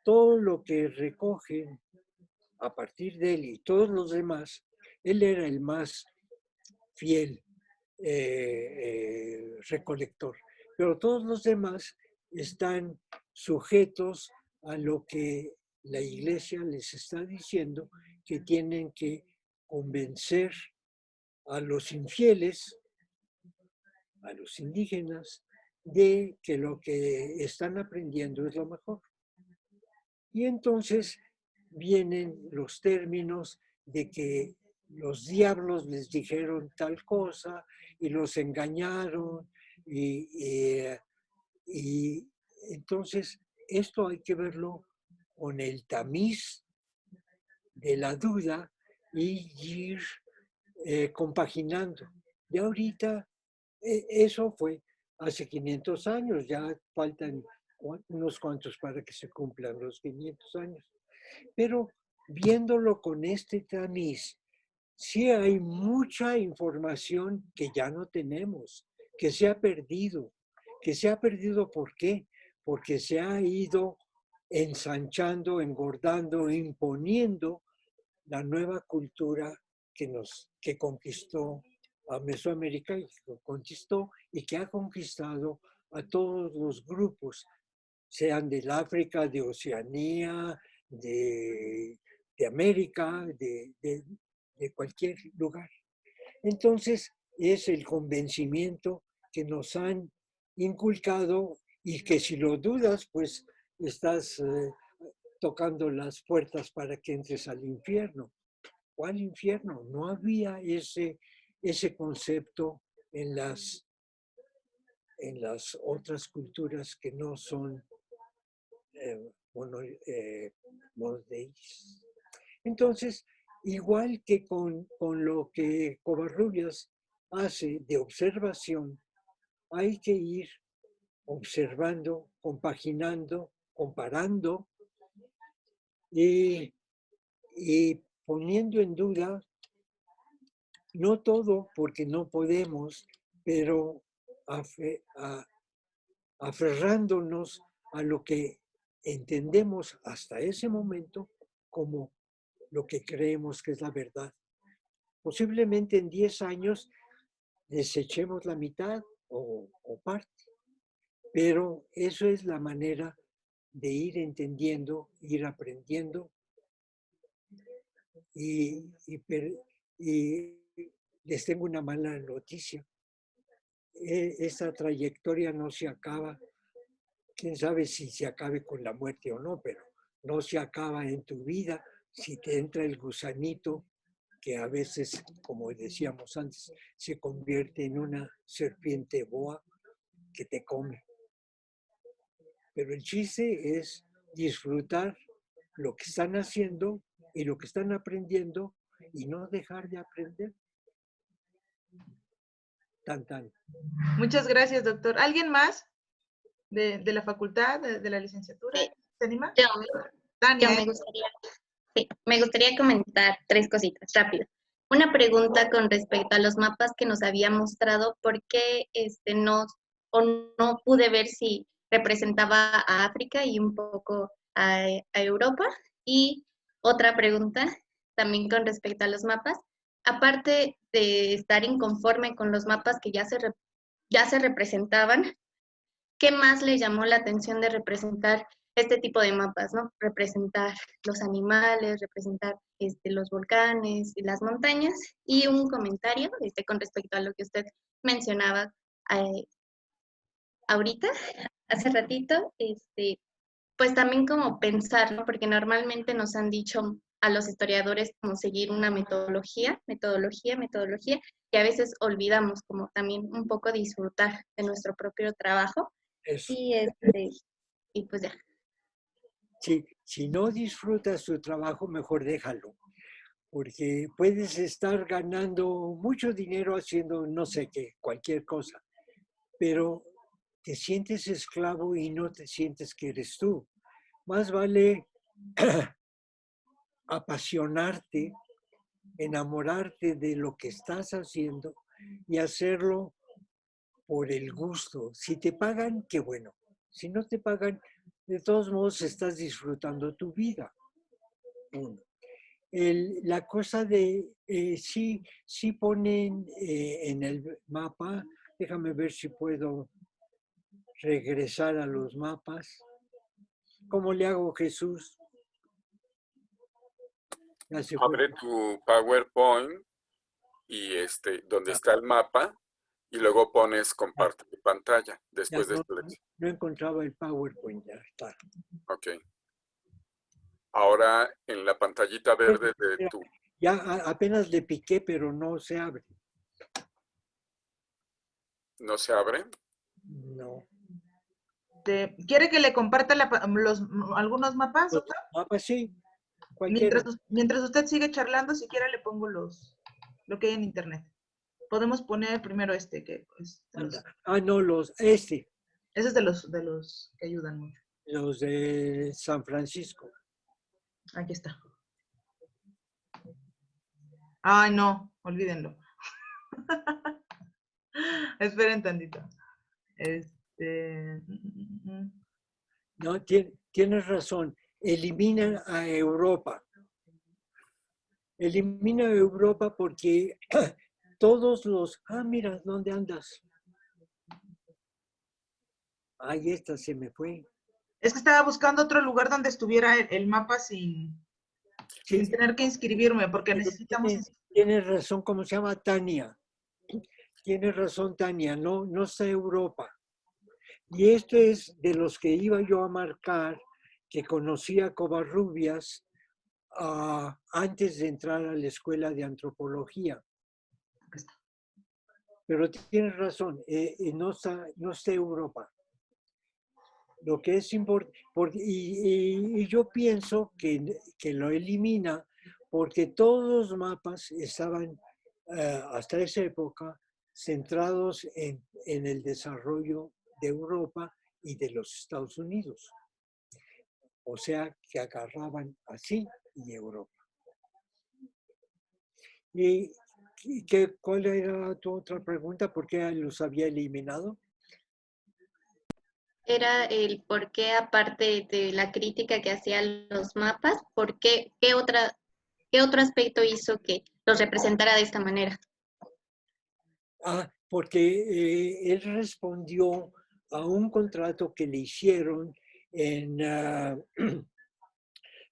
todo lo que recogen a partir de él y todos los demás, él era el más fiel recolector, pero todos los demás están sujetos a lo que la iglesia les está diciendo, que tienen que convencer a los infieles, a los indígenas, de que lo que están aprendiendo es lo mejor. Y entonces vienen los términos de que los diablos les dijeron tal cosa y los engañaron y entonces esto hay que verlo con el tamiz de la duda y ir compaginando. Ya ahorita eso fue hace 500 años, ya faltan unos cuantos para que se cumplan los 500 años. Pero viéndolo con este tamiz, sí hay mucha información que ya no tenemos, que se ha perdido. Que se ha perdido, ¿por qué? Porque se ha ido ensanchando, engordando, imponiendo la nueva cultura que conquistó a Mesoamérica y que conquistó y que ha conquistado a todos los grupos, sean del África, de Oceanía, de América, de cualquier lugar. Entonces, es el convencimiento que nos han inculcado y que si lo dudas, pues estás tocando las puertas para que entres al infierno. ¿Cuál infierno? No había ese concepto en las otras culturas que no son monoteístas. Entonces, igual que con lo que Covarrubias hace de observación, hay que ir observando, compaginando, comparando y poniendo en duda, no todo porque no podemos, pero aferrándonos a lo que entendemos hasta ese momento como lo que creemos que es la verdad. Posiblemente en 10 años desechemos la mitad o parte, pero eso es la manera de ir entendiendo, ir aprendiendo y les tengo una mala noticia. Esta trayectoria no se acaba quién sabe si se acabe con la muerte o no, pero no se acaba en tu vida si te entra el gusanito que a veces, como decíamos antes, se convierte en una serpiente boa que te come. Pero el chiste es disfrutar lo que están haciendo y lo que están aprendiendo y no dejar de aprender. Tan, tan. Muchas gracias, doctor. ¿Alguien más de la facultad, de la licenciatura? Sí. ¿Se anima? Yo Tania. me gustaría comentar 3 cositas rápido. Una pregunta con respecto a los mapas que nos había mostrado, ¿por qué no pude ver si representaba a África y un poco a Europa? Y otra pregunta, también con respecto a los mapas, aparte de estar inconforme con los mapas que ya se representaban, ¿qué más le llamó la atención de representar este tipo de mapas, ¿no? Representar los animales, representar los volcanes y las montañas. Y un comentario con respecto a lo que usted mencionaba ahorita, hace ratito, pues también como pensar, ¿no? Porque normalmente nos han dicho a los historiadores como seguir una metodología, que a veces olvidamos como también un poco disfrutar de nuestro propio trabajo. Eso. Y pues ya. Si no disfrutas tu trabajo, mejor déjalo, porque puedes estar ganando mucho dinero haciendo no sé qué, cualquier cosa, pero te sientes esclavo y no te sientes que eres tú. Más vale apasionarte, enamorarte de lo que estás haciendo y hacerlo por el gusto. Si te pagan, qué bueno. Si no te pagan, de todos modos estás disfrutando tu vida. Uno. La cosa de, sí ponen en el mapa, déjame ver si puedo regresar a los mapas. ¿Cómo le hago, Jesús? Abre tu PowerPoint y donde está el mapa y luego pones comparte tu pantalla después de no encontraba el PowerPoint, ya está. Ok. Ahora en la pantallita verde de tu... Ya apenas le piqué, pero no se abre. ¿No se abre? No. ¿Quiere que le comparta algunos mapas? Los mapas, sí. Mientras usted sigue charlando, si quiere le pongo lo que hay en internet. Podemos poner primero que pues, no, ese es de los que ayudan mucho. Los de San Francisco. Aquí está. Ay, no, olvídenlo. Esperen tantito. No, tienes razón. Elimina a Europa. Elimina a Europa porque todos los... mira, ¿dónde andas? Ay, esta se me fue. Es que estaba buscando otro lugar donde estuviera el mapa sin tener que inscribirme, porque necesitamos... Tienes razón, ¿cómo se llama? Tania. Tienes razón, Tania, no está Europa. Y esto es de los que iba yo a marcar, que conocí a Covarrubias antes de entrar a la escuela de antropología. Pero tienes razón, no está Europa. Lo que es importante, y yo pienso que lo elimina porque todos los mapas estaban hasta esa época centrados en el desarrollo de Europa y de los Estados Unidos. O sea, que agarraban así y Europa. ¿Y cuál era tu otra pregunta? ¿Por qué los había eliminado? Era el por qué, aparte de la crítica que hacían los mapas, qué otro aspecto hizo que los representara de esta manera. Porque él respondió a un contrato que le hicieron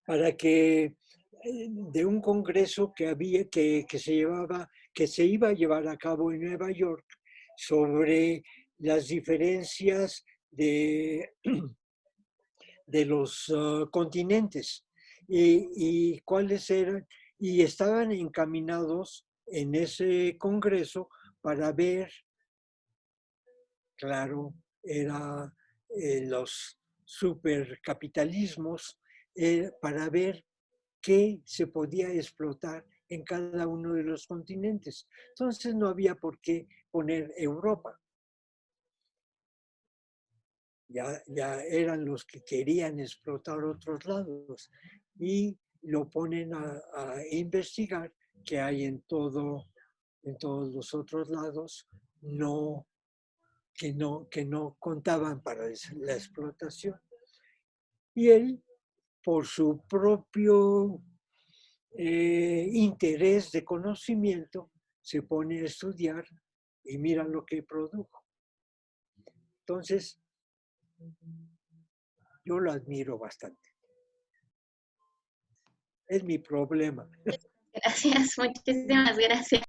para que de un congreso que se iba a llevar a cabo en Nueva York sobre las diferencias de los continentes y cuáles eran, y estaban encaminados en ese congreso para ver, claro, era los supercapitalismos, para ver qué se podía explotar en cada uno de los continentes. Entonces no había por qué poner Europa. Ya eran los que querían explotar otros lados y lo ponen a investigar que hay en todos los otros lados que no contaban para la explotación. Y él, por su propio interés de conocimiento, se pone a estudiar y mira lo que produjo. Entonces, yo lo admiro bastante. Es mi problema. Gracias, muchísimas gracias.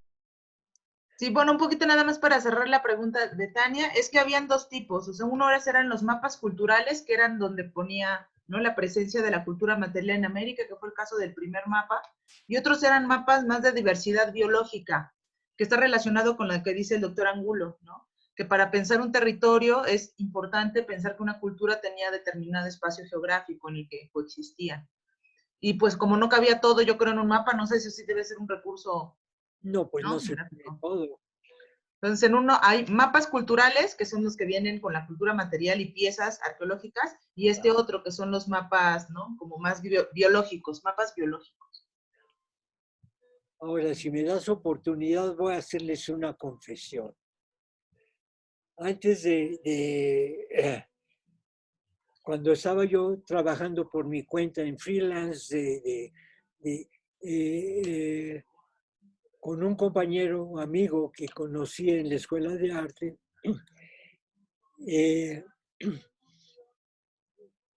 Sí, bueno, un poquito nada más para cerrar la pregunta de Tania, es que habían dos tipos, o sea, uno eran los mapas culturales, que eran donde ponía, ¿no?, la presencia de la cultura material en América, que fue el caso del primer mapa, y otros eran mapas más de diversidad biológica, que está relacionado con lo que dice el doctor Angulo, ¿no? Que para pensar un territorio es importante pensar que una cultura tenía determinado espacio geográfico en el que coexistían. Y pues como no cabía todo, yo creo, en un mapa, no sé si debe ser un recurso. No, pues no se puede todo. Entonces, en uno hay mapas culturales, que son los que vienen con la cultura material y piezas arqueológicas, y este otro, que son los mapas, ¿no?, como más biológicos, mapas biológicos. Ahora, si me das oportunidad, voy a hacerles una confesión. Antes cuando estaba yo trabajando por mi cuenta en freelance con un compañero, amigo que conocí en la escuela de arte,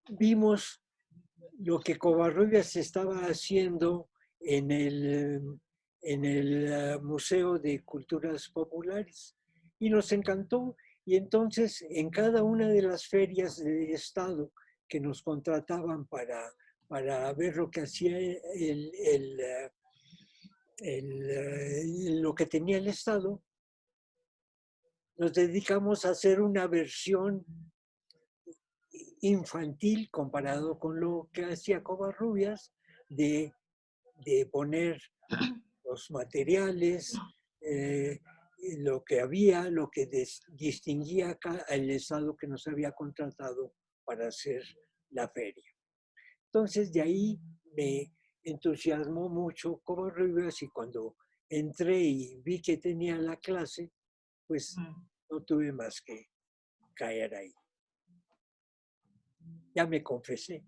vimos lo que Covarrubias estaba haciendo en el Museo de Culturas Populares y nos encantó. Y entonces en cada una de las ferias de Estado que nos contrataban para ver lo que hacía lo que tenía el Estado, nos dedicamos a hacer una versión infantil comparado con lo que hacía Covarrubias, de poner los materiales, lo que había, lo que distinguía acá al Estado que nos había contratado para hacer la feria. Entonces de ahí me entusiasmó mucho Covarrubias y cuando entré y vi que tenía la clase, pues no tuve más que caer ahí. Ya me confesé.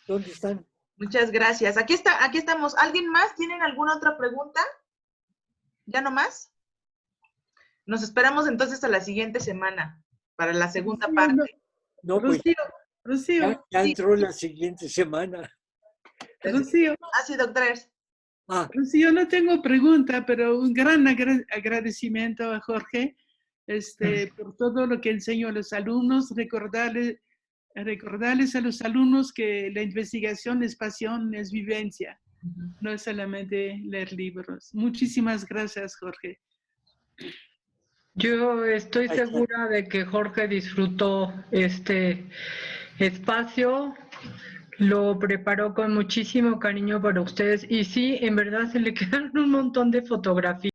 ¿Dónde están? Muchas gracias. Aquí estamos. ¿Alguien más? ¿Tienen alguna otra pregunta? ¿Ya no más? Nos esperamos entonces a la siguiente semana para la segunda parte. No, pues Rocío. Ya entró la siguiente semana. Rocío. Ah, sí, doctores. Rocío, no tengo pregunta, pero un gran agradecimiento a Jorge por todo lo que enseñó a los alumnos, recordarles a los alumnos que la investigación es pasión, es vivencia, no es solamente leer libros. Muchísimas gracias, Jorge. Yo estoy segura de que Jorge disfrutó este espacio, lo preparó con muchísimo cariño para ustedes y sí, en verdad se le quedaron un montón de fotografías.